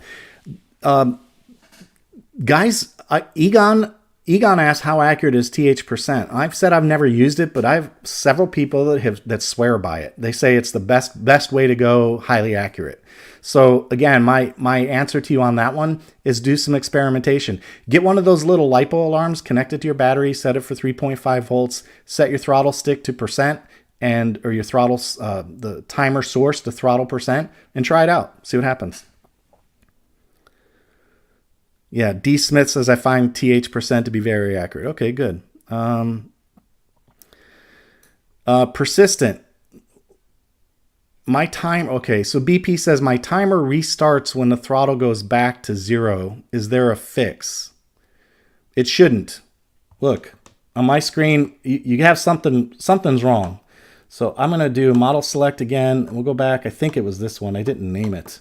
Guys, Egon asked how accurate is TH percent. I've said I've never used it, but I have several people that swear by it. They say it's the best way to go, highly accurate. So again, my answer to you on that one is do some experimentation. Get one of those little LiPo alarms, connect it to your battery, set it for 3.5 volts, set your throttle stick to percent or your throttle, the timer source to throttle percent, and try it out. See what happens. Yeah, D. Smith says, I find TH percent to be very accurate. Okay, good. Persistent. My time, okay, so BP says, my timer restarts when the throttle goes back to 0. Is there a fix? It shouldn't. Look, on my screen, you have something's wrong. So I'm going to do model select again. We'll go back. I think it was this one. I didn't name it.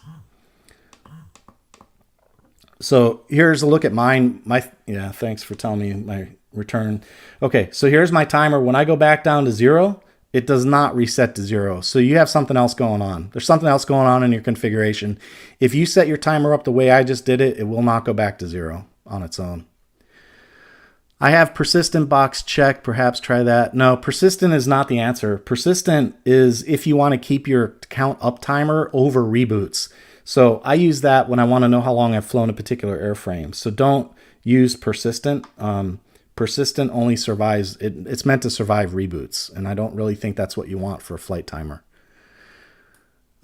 So here's a look at mine. Yeah, thanks for telling me my return. Okay, so here's my timer. When I go back down to 0, it does not reset to 0. So you have something else going on. There's something else going on in your configuration. If you set your timer up the way I just did it, it will not go back to 0 on its own. I have persistent box checked. Perhaps try that. No, persistent is not the answer. Persistent is if you want to keep your count up timer over reboots. So I use that when I want to know how long I've flown a particular airframe. So don't use persistent. Persistent only survives, it's meant to survive reboots. And I don't really think that's what you want for a flight timer.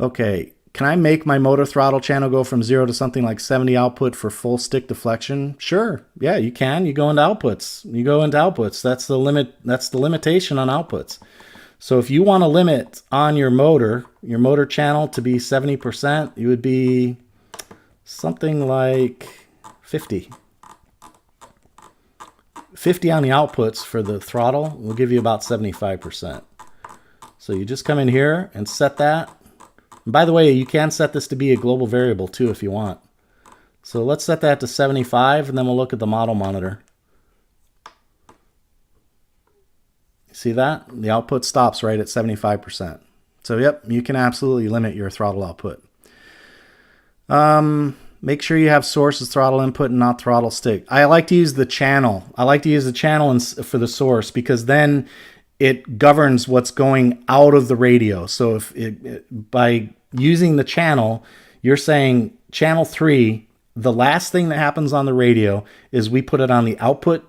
Okay, can I make my motor throttle channel go from 0 to something like 70 output for full stick deflection? Sure, yeah, you can. You go into outputs. That's the limit. That's the limitation on outputs. So if you want to limit on your motor channel to be 70%, you would be something like 50. 50 on the outputs for the throttle will give you about 75%. So you just come in here and set that. And by the way, you can set this to be a global variable too if you want. So let's set that to 75 and then we'll look at the model monitor. See that? The output stops right at 75%. So yep, you can absolutely limit your throttle output. Make sure you have source as throttle input and not throttle stick. I like to use the channel. I like to use the channel for the source because then it governs what's going out of the radio. So if by using the channel, you're saying channel 3, the last thing that happens on the radio is we put it on the output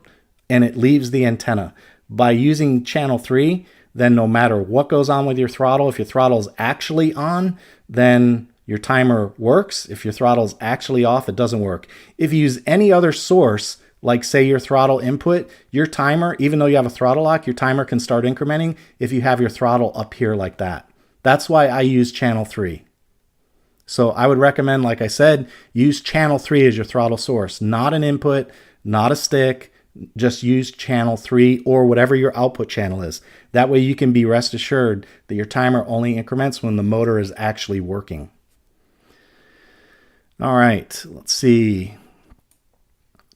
and it leaves the antenna. By using channel 3, then no matter what goes on with your throttle, if your throttle is actually on, then your timer works. If your throttle is actually off, it doesn't work. If you use any other source, like say your throttle input, your timer, even though you have a throttle lock, your timer can start incrementing if you have your throttle up here like that. That's why I use channel 3. So I would recommend, like I said, use channel 3 as your throttle source, not an input, not a stick, just use channel 3 or whatever your output channel is. That way you can be rest assured that your timer only increments when the motor is actually working. All right, let's see.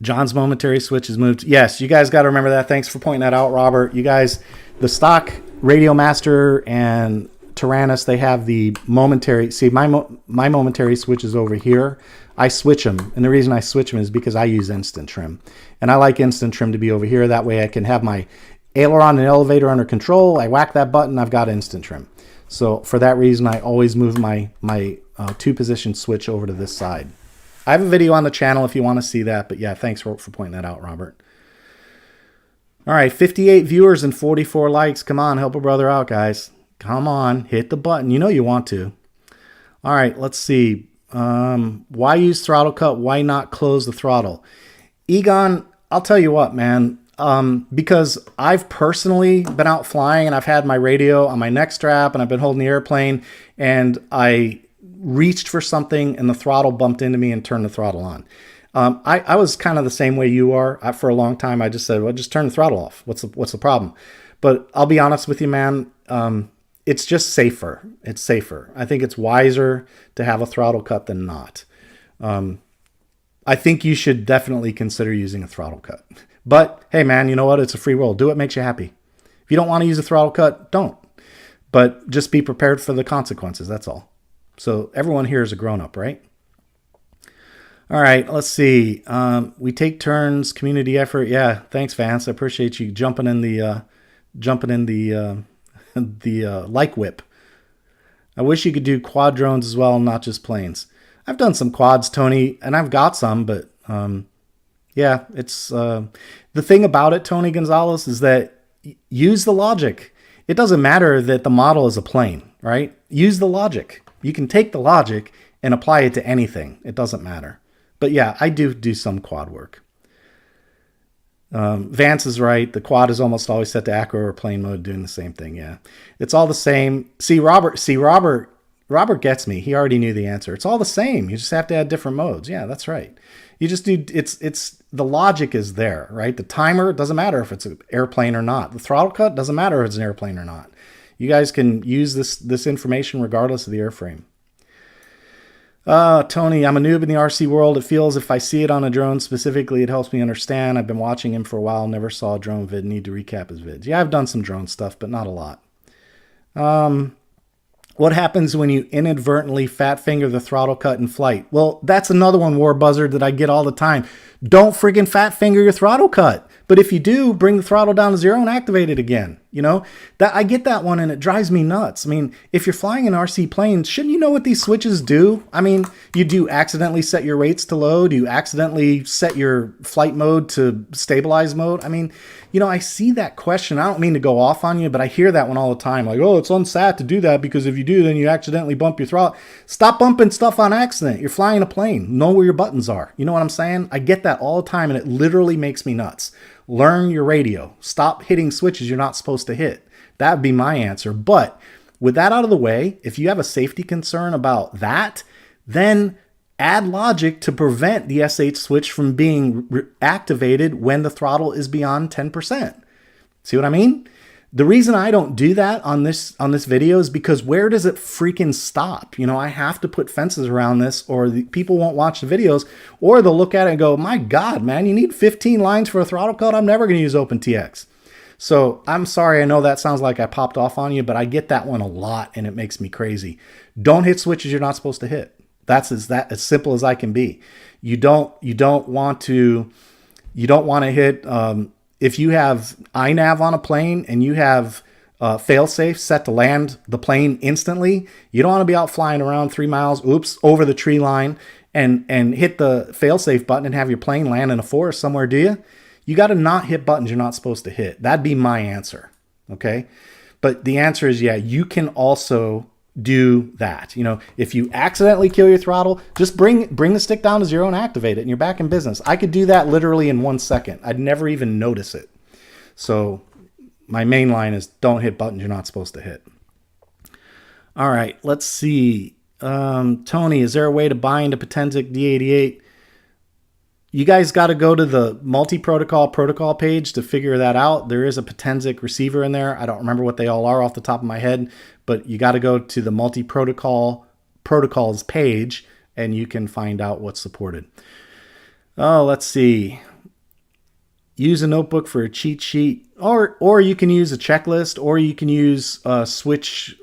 John's momentary switch is moved. Yes, you guys got to remember that. Thanks for pointing that out, Robert. You guys, the stock Radio Master and Tyrannus, they have the momentary. See, my momentary switch is over here. I switch them, and the reason I switch them is because I use instant trim, and I like instant trim to be over here. That way I can have my aileron and elevator under control. I whack that button, I've got instant trim. So for that reason, I always move my two-position switch over to this side. I have a video on the channel if you want to see that, but yeah, thanks for pointing that out, Robert. All right, 58 viewers and 44 likes. Come on, help a brother out, guys. Come on, hit the button. You know you want to. All right, let's see. Why use throttle cut? Why not close the throttle? Egon, I'll tell you what, man. Because I've personally been out flying and I've had my radio on my neck strap and I've been holding the airplane and I reached for something and the throttle bumped into me and turned the throttle on. I was kind of the same way you are. For a long time, I just said, well, just turn the throttle off. What's the problem? But I'll be honest with you, man. It's just safer. It's safer. I think it's wiser to have a throttle cut than not. I think you should definitely consider using a throttle cut. But hey, man, you know what? It's a free world. Do what makes you happy. If you don't want to use a throttle cut, don't. But just be prepared for the consequences. That's all. So everyone here is a grown-up, right? All right, let's see. We take turns, community effort. Yeah, thanks, Vance. I appreciate you jumping in the like whip. I wish you could do quad drones as well, not just planes. I've done some quads, Tony, and I've got some, but yeah, it's the thing about it, Tony Gonzalez, is that use the logic. It doesn't matter that the model is a plane, right? Use the logic. You can take the logic and apply it to anything. It doesn't matter. But yeah, I do some quad work. Vance is right. The quad is almost always set to acro or plane mode, doing the same thing. Yeah, it's all the same. Robert gets me. He already knew the answer. It's all the same. You just have to add different modes. Yeah, that's right. You just do. It's the logic is there, right? The timer doesn't matter if it's an airplane or not. The throttle cut doesn't matter if it's an airplane or not. You guys can use this information regardless of the airframe. Tony, I'm a noob in the RC world. It feels if I see it on a drone specifically, it helps me understand. I've been watching him for a while. Never saw a drone vid. Need to recap his vids. Yeah, I've done some drone stuff, but not a lot. What happens when you inadvertently fat finger the throttle cut in flight? Well, that's another one, War Buzzard, that I get all the time. Don't friggin' fat finger your throttle cut. But if you do, bring the throttle down to 0 and activate it again. You know, that I get that one and it drives me nuts. I mean, if you're flying an RC plane, shouldn't you know what these switches do? I mean, you do accidentally set your rates to low. Do you accidentally set your flight mode to stabilize mode? I mean, you know, I see that question. I don't mean to go off on you, but I hear that one all the time. Like, oh, it's unsat to do that because if you do, then you accidentally bump your throttle. Stop bumping stuff on accident. You're flying a plane. Know where your buttons are. You know what I'm saying? I get that all the time and it literally makes me nuts. Learn your radio. Stop hitting switches you're not supposed to hit. That would be my answer. But with that out of the way, if you have a safety concern about that, then add logic to prevent the SH switch from being activated when the throttle is beyond 10%. See what I mean? The reason I don't do that on this video is because where does it freaking stop? You know, I have to put fences around this or people won't watch the videos, or they'll look at it and go, my God, man, you need 15 lines for a throttle cut? I'm never going to use OpenTx. So I'm sorry, I know that sounds like I popped off on you, but I get that one a lot and it makes me crazy. Don't hit switches you're not supposed to hit. That's as simple as I can be. You don't want to hit, if you have iNav on a plane and you have failsafe set to land the plane instantly, you don't want to be out flying around 3 miles, over the tree line and hit the failsafe button and have your plane land in a forest somewhere, do you? You got to not hit buttons you're not supposed to hit. That'd be my answer, okay? But the answer is, yeah, you can also do that. You know, if you accidentally kill your throttle, just bring the stick down to 0 and activate it and you're back in business. I could do that literally in 1 second. I'd never even notice it. So my main line is don't hit buttons you're not supposed to hit. All right, let's see. Tony, is there a way to bind a Potentic D88? You guys got to go to the multi-protocol protocol page to figure that out. There is a Potensic receiver in there. I don't remember what they all are off the top of my head, but you got to go to the multi-protocol protocols page and you can find out what's supported. Oh, let's see. Use a notebook for a cheat sheet, or you can use a checklist, or you can use switch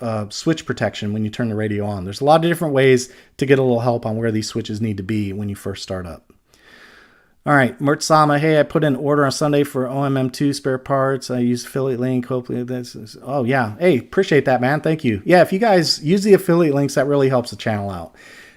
protection when you turn the radio on. There's a lot of different ways to get a little help on where these switches need to be when you first start up. All right, Mertzama, hey, I put in an order on Sunday for OMM2 spare parts. I use affiliate link. Hopefully this is, oh yeah. Hey, appreciate that, man. Thank you. Yeah, if you guys use the affiliate links, that really helps the channel out.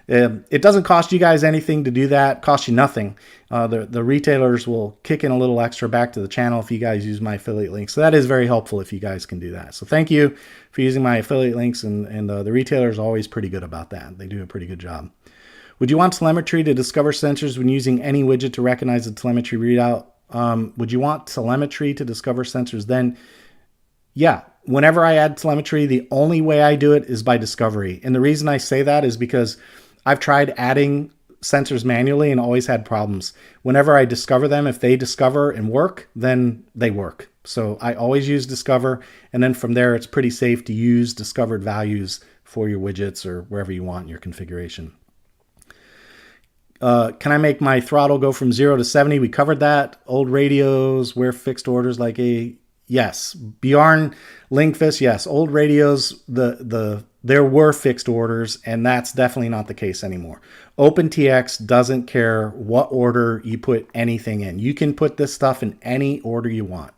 It doesn't cost you guys anything to do that. It costs you nothing. The retailers will kick in a little extra back to the channel if you guys use my affiliate links. So that is very helpful if you guys can do that. So thank you for using my affiliate links, and the retailers are always pretty good about that. They do a pretty good job. Would you want telemetry to discover sensors when using any widget to recognize the telemetry readout? Would you want telemetry to discover sensors then? Yeah. Whenever I add telemetry, the only way I do it is by discovery. And the reason I say that is because I've tried adding sensors manually and always had problems. Whenever I discover them, if they discover and work, then they work. So I always use discover. And then from there, it's pretty safe to use discovered values for your widgets or wherever you want in your configuration. Can I make my throttle go from 0 to 70? We covered that. Old radios, wear fixed orders like a... Yes. Bjorn Lingfist, yes. Old radios, there were fixed orders, and that's definitely not the case anymore. OpenTx doesn't care what order you put anything in. You can put this stuff in any order you want.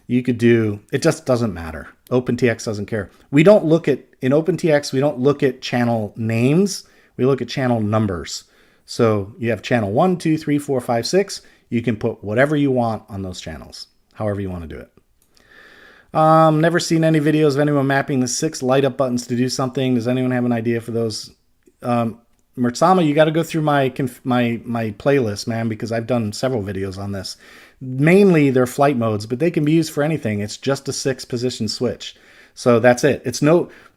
You could do... It just doesn't matter. OpenTx doesn't care. We don't look at... In OpenTx, we don't look at channel names. We look at channel numbers. So you have channel 1, 2, 3, 4, 5, 6. You can put whatever you want on those channels, however you want to do it. Never seen any videos of anyone mapping the 6 light up buttons to do something. Does anyone have an idea for those? Mertzama, you got to go through my playlist, man, because I've done several videos on this. Mainly they're flight modes, but they can be used for anything. It's just a 6 position switch. So that's it.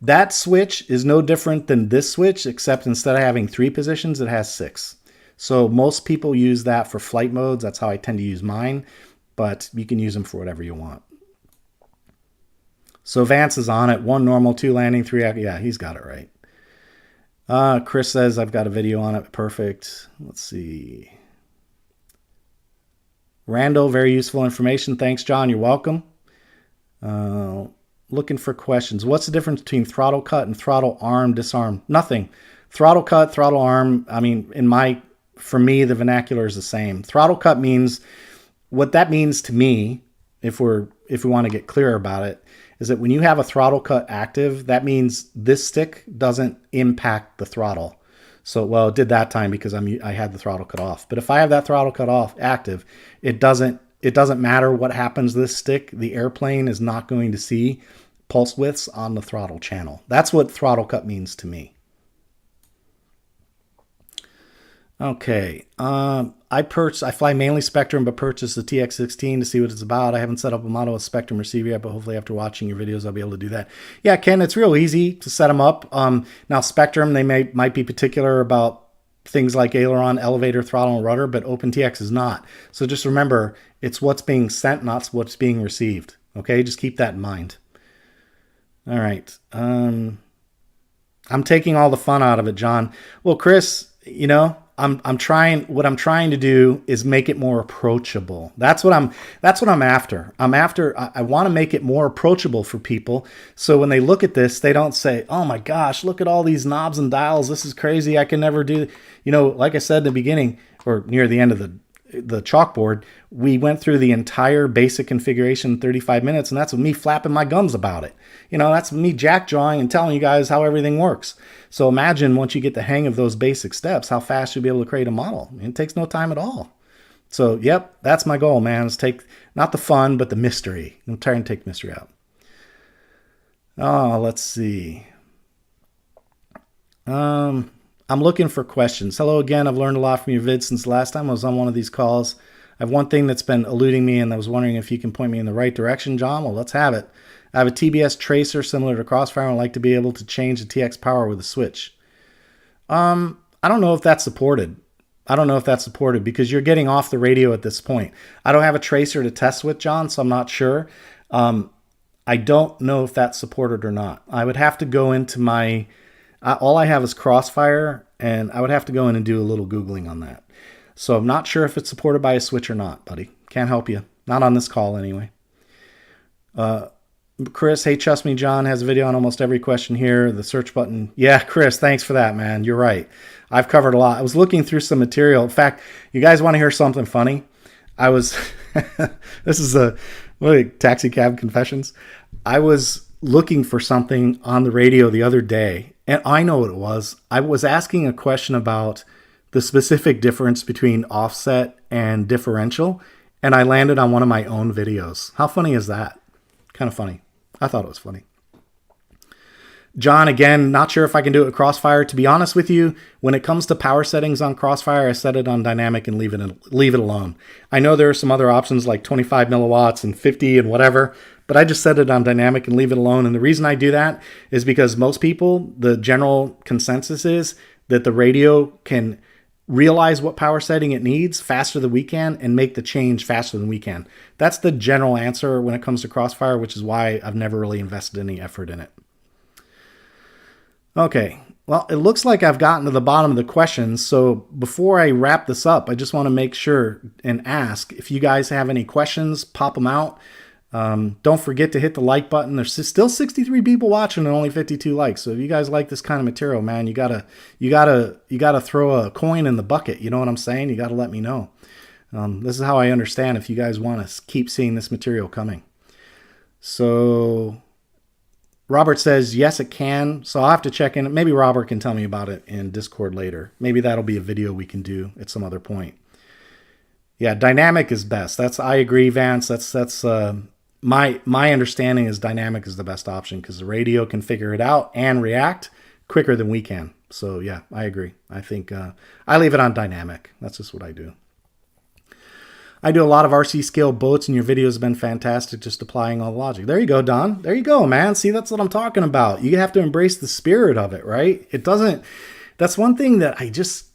That switch is no different than this switch, except instead of having 3 positions, it has 6. So most people use that for flight modes. That's how I tend to use mine, but you can use them for whatever you want. So Vance is on it. 1 normal, 2 landing, 3... Yeah, he's got it right. Chris says, I've got a video on it. Perfect. Let's see. Randall, very useful information. Thanks, John. You're welcome. Looking for questions. What's the difference between throttle cut and throttle arm disarm? Nothing. Throttle cut, throttle arm, I mean, for me, the vernacular is the same. Throttle cut means, what that means to me, if we want to get clearer about it, is that when you have a throttle cut active, that means this stick doesn't impact the throttle. So, well, it did that time because I had the throttle cut off. But if I have that throttle cut off active, it doesn't matter what happens to this stick. The airplane is not going to see pulse widths on the throttle channel. That's what throttle cut means to me. Okay. I fly mainly Spectrum, but purchased the TX16 to see what it's about. I haven't set up a model with Spectrum receiver yet, but hopefully after watching your videos, I'll be able to do that. Yeah, Ken, it's real easy to set them up. Now Spectrum, they might be particular about things like aileron, elevator, throttle, and rudder, but OpenTx is not. So just remember, it's what's being sent, not what's being received. Okay, just keep that in mind. All right. I'm taking all the fun out of it, John. Well, Chris, I'm trying. What I'm trying to do is make it more approachable. That's what I'm after. I want to make it more approachable for people. So when they look at this, they don't say, "Oh my gosh, look at all these knobs and dials. This is crazy. I can never do." Like I said in the beginning or near the end of the chalkboard, we went through the entire basic configuration in 35 minutes, and that's with me flapping my gums about it. That's me jack jawing and telling you guys how everything works. So imagine once you get the hang of those basic steps, how fast you'll be able to create a model. It takes no time at all. So, yep, that's my goal, man, is take not the fun, but the mystery. I'm trying to take mystery out. Oh, let's see. I'm looking for questions. Hello again. I've learned a lot from your vids since the last time I was on one of these calls. I have one thing that's been eluding me, and I was wondering if you can point me in the right direction, John. Well, let's have it. I have a TBS tracer similar to Crossfire, and I'd like to be able to change the TX power with a switch. I don't know if that's supported. I don't know if that's supported because you're getting off the radio at this point. I don't have a tracer to test with, John, so I'm not sure. I don't know if that's supported or not. I would have to go into my, all I have is Crossfire, and I would have to go in and do a little Googling on that. So I'm not sure if it's supported by a switch or not, buddy. Can't help you. Not on this call anyway. Chris, hey, trust me, John has a video on almost every question here. The search button. Yeah, Chris, thanks for that, man. You're right. I've covered a lot. I was looking through some material. In fact, you guys want to hear something funny? I was, this is taxi cab confessions. I was looking for something on the radio the other day, and I know what it was. I was asking a question about the specific difference between offset and differential, and I landed on one of my own videos. How funny is that? Kind of funny. I thought it was funny. John, again, not sure if I can do it with Crossfire. To be honest with you, when it comes to power settings on Crossfire, I set it on dynamic and leave it alone. I know there are some other options like 25 milliwatts and 50 and whatever, but I just set it on dynamic and leave it alone. And the reason I do that is because most people, the general consensus is that the radio can realize what power setting it needs faster than we can and make the change faster than we can. That's the general answer when it comes to Crossfire, which is why I've never really invested any effort in it. Okay, well, it looks like I've gotten to the bottom of the questions. So before I wrap this up, I just want to make sure and ask if you guys have any questions, pop them out. Don't forget to hit the like button. There's still 63 people watching and only 52 likes. So if you guys like this kind of material, man, you gotta throw a coin in the bucket. You know what I'm saying? You gotta let me know. This is how I understand if you guys want to keep seeing this material coming. So Robert says, yes, it can. So I'll have to check in. Maybe Robert can tell me about it in Discord later. Maybe that'll be a video we can do at some other point. Yeah, dynamic is best. I agree, Vance. That's my understanding is dynamic is the best option because the radio can figure it out and react quicker than we can. So yeah, I agree. I think I leave it on dynamic. That's just what I do. I do a lot of RC scale boats, and your videos have been fantastic just applying all the logic. There you go, Don. There you go, man. See, that's what I'm talking about. You have to embrace the spirit of it, right? It doesn't, that's one thing that I just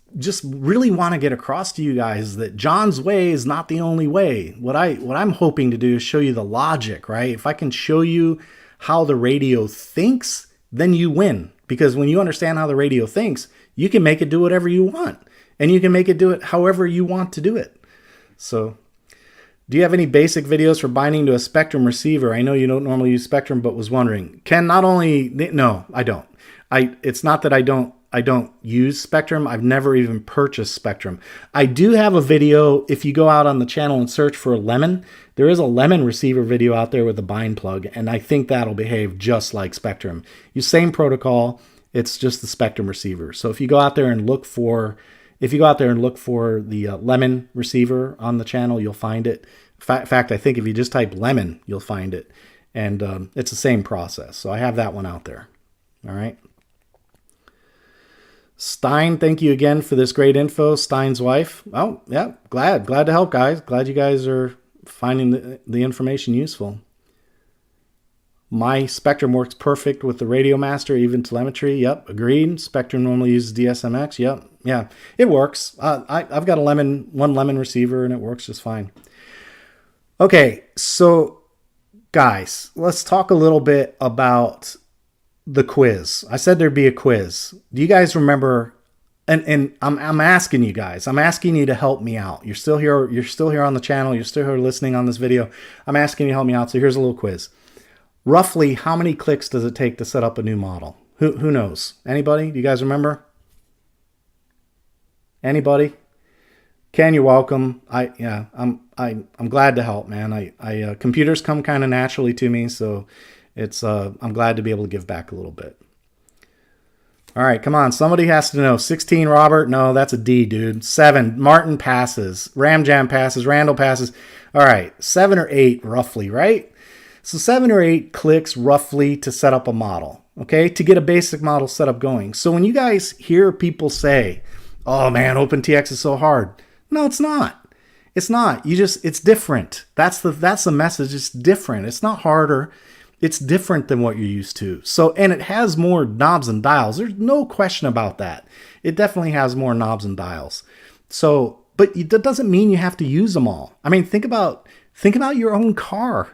really want to get across to you guys, that John's way is not the only way. What I'm hoping to do is show you the logic, right? If I can show you how the radio thinks, then you win. Because when you understand how the radio thinks, you can make it do whatever you want. And you can make it do it however you want to do it. So, do you have any basic videos for binding to a Spectrum receiver? I know you don't normally use Spectrum, but was wondering. Ken, no, I don't. It's not that I don't use Spectrum. I've never even purchased Spectrum. I do have a video. If you go out on the channel and search for Lemon, there is a Lemon receiver video out there with a bind plug, and I think that'll behave just like Spectrum. Use same protocol. It's just the Spectrum receiver. So if you go out there and look for the Lemon receiver on the channel, you'll find it. In fact, I think if you just type Lemon, you'll find it. And it's the same process. So I have that one out there. All right. Stein, thank you again for this great info. Stein's wife. Oh, yeah. Glad to help, guys. Glad you guys are finding the information useful. My Spectrum works perfect with the Radio Master, even telemetry. Yep, agreed. Spectrum normally uses DSMX. Yep, yeah, it works. I've got one Lemon receiver, and it works just fine. Okay, so guys, let's talk a little bit about the quiz. I said there'd be a quiz. Do you guys remember? And I'm asking you guys. I'm asking you to help me out. You're still here. You're still here on the channel. You're still here listening on this video. I'm asking you to help me out. So here's a little quiz. Roughly, how many clicks does it take to set up a new model? Who knows? Anybody? Do you guys remember? Anybody? Ken, you're welcome. I'm glad to help, man. Computers come kind of naturally to me, so it's I'm glad to be able to give back a little bit. All right, come on. Somebody has to know. 16, Robert. No, that's a D, dude. 7, Martin passes. Ramjam passes. Randall passes. All right, 7 or 8 roughly, right? So 7 or 8 clicks roughly to set up a model, okay? To get a basic model set up going. So when you guys hear people say, oh man, OpenTx is so hard. No, it's not. It's not. It's different. That's the message. It's different. It's not harder. It's different than what you're used to. So, and it has more knobs and dials. There's no question about that. It definitely has more knobs and dials. So, but that doesn't mean you have to use them all. I mean, think about your own car.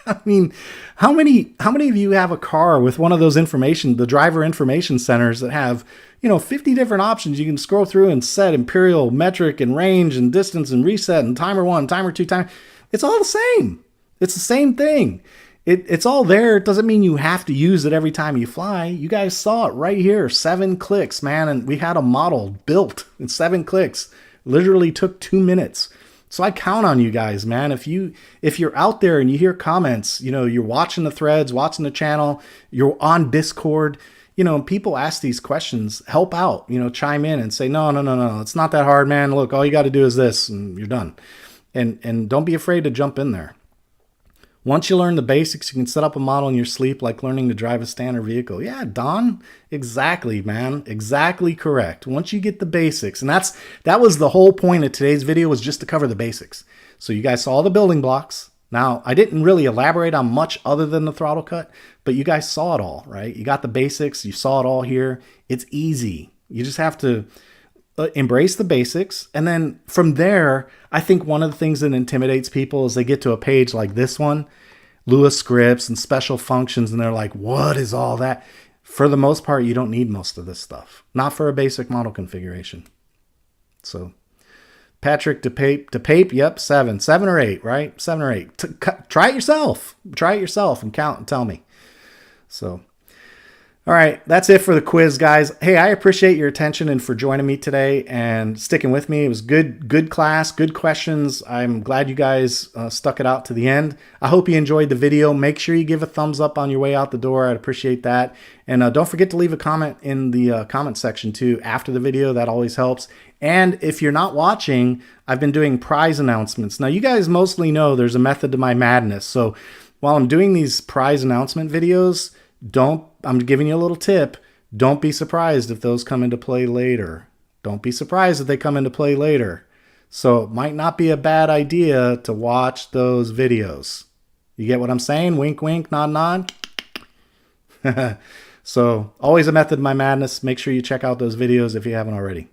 I mean, how many of you have a car with one of those the driver information centers that have, 50 different options you can scroll through and set imperial, metric, and range, and distance, and reset, and timer 1, timer 2, timer. It's all the same. It's the same thing. It's all there. It doesn't mean you have to use it every time you fly. You guys saw it right here, 7 clicks, man. And we had a model built in 7 clicks. Literally took 2 minutes. So I count on you guys, man. If you're out there and you hear comments, you're watching the threads, watching the channel, you're on Discord, people ask these questions, help out, chime in and say, no, it's not that hard, man. Look, all you got to do is this and you're done. And don't be afraid to jump in there. Once you learn the basics, you can set up a model in your sleep like learning to drive a standard vehicle. Yeah, Don, exactly, man. Exactly correct. Once you get the basics, and that was the whole point of today's video, was just to cover the basics. So you guys saw the building blocks. Now, I didn't really elaborate on much other than the throttle cut, but you guys saw it all, right? You got the basics. You saw it all here. It's easy. You just have to embrace the basics. And then from there, I think one of the things that intimidates people is they get to a page like this one, Lua scripts and special functions, and they're like, what is all that? For the most part, you don't need most of this stuff. Not for a basic model configuration. So Patrick DePape, yep, 7 or 8, right? 7 or 8. Try it yourself. Try it yourself and count and tell me. So all right, that's it for the quiz, guys. Hey, I appreciate your attention and for joining me today and sticking with me. It was good class, good questions. I'm glad you guys stuck it out to the end. I hope you enjoyed the video. Make sure you give a thumbs up on your way out the door. I'd appreciate that. And don't forget to leave a comment in the comment section too after the video. That always helps. And if you're not watching, I've been doing prize announcements. Now, you guys mostly know there's a method to my madness. So while I'm doing these prize announcement videos, I'm giving you a little tip. Don't be surprised if those come into play later. Don't be surprised if they come into play later. So it might not be a bad idea to watch those videos. You get what I'm saying? Wink, wink, nod, nod. So always a method to my madness. Make sure you check out those videos if you haven't already.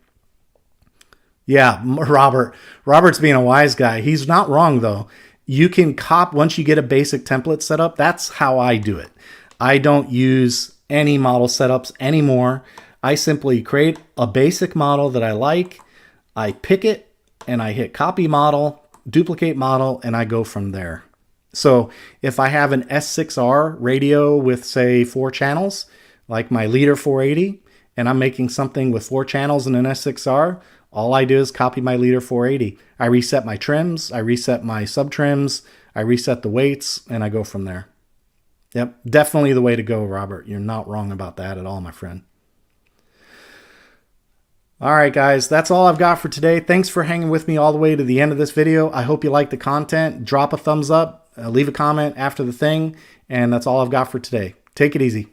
Yeah, Robert's being a wise guy. He's not wrong though. You can once you get a basic template set up, that's how I do it. I don't use any model setups anymore. I simply create a basic model that I like. I pick it and I hit copy model, duplicate model, and I go from there. So if I have an S6R radio with say 4 channels, like my Leader 480, and I'm making something with 4 channels in an S6R, all I do is copy my Leader 480. I reset my trims, I reset my sub trims, I reset the weights, and I go from there. Yep, definitely the way to go, Robert. You're not wrong about that at all, my friend. All right, guys, that's all I've got for today. Thanks for hanging with me all the way to the end of this video. I hope you liked the content. Drop a thumbs up, leave a comment after the thing, and that's all I've got for today. Take it easy.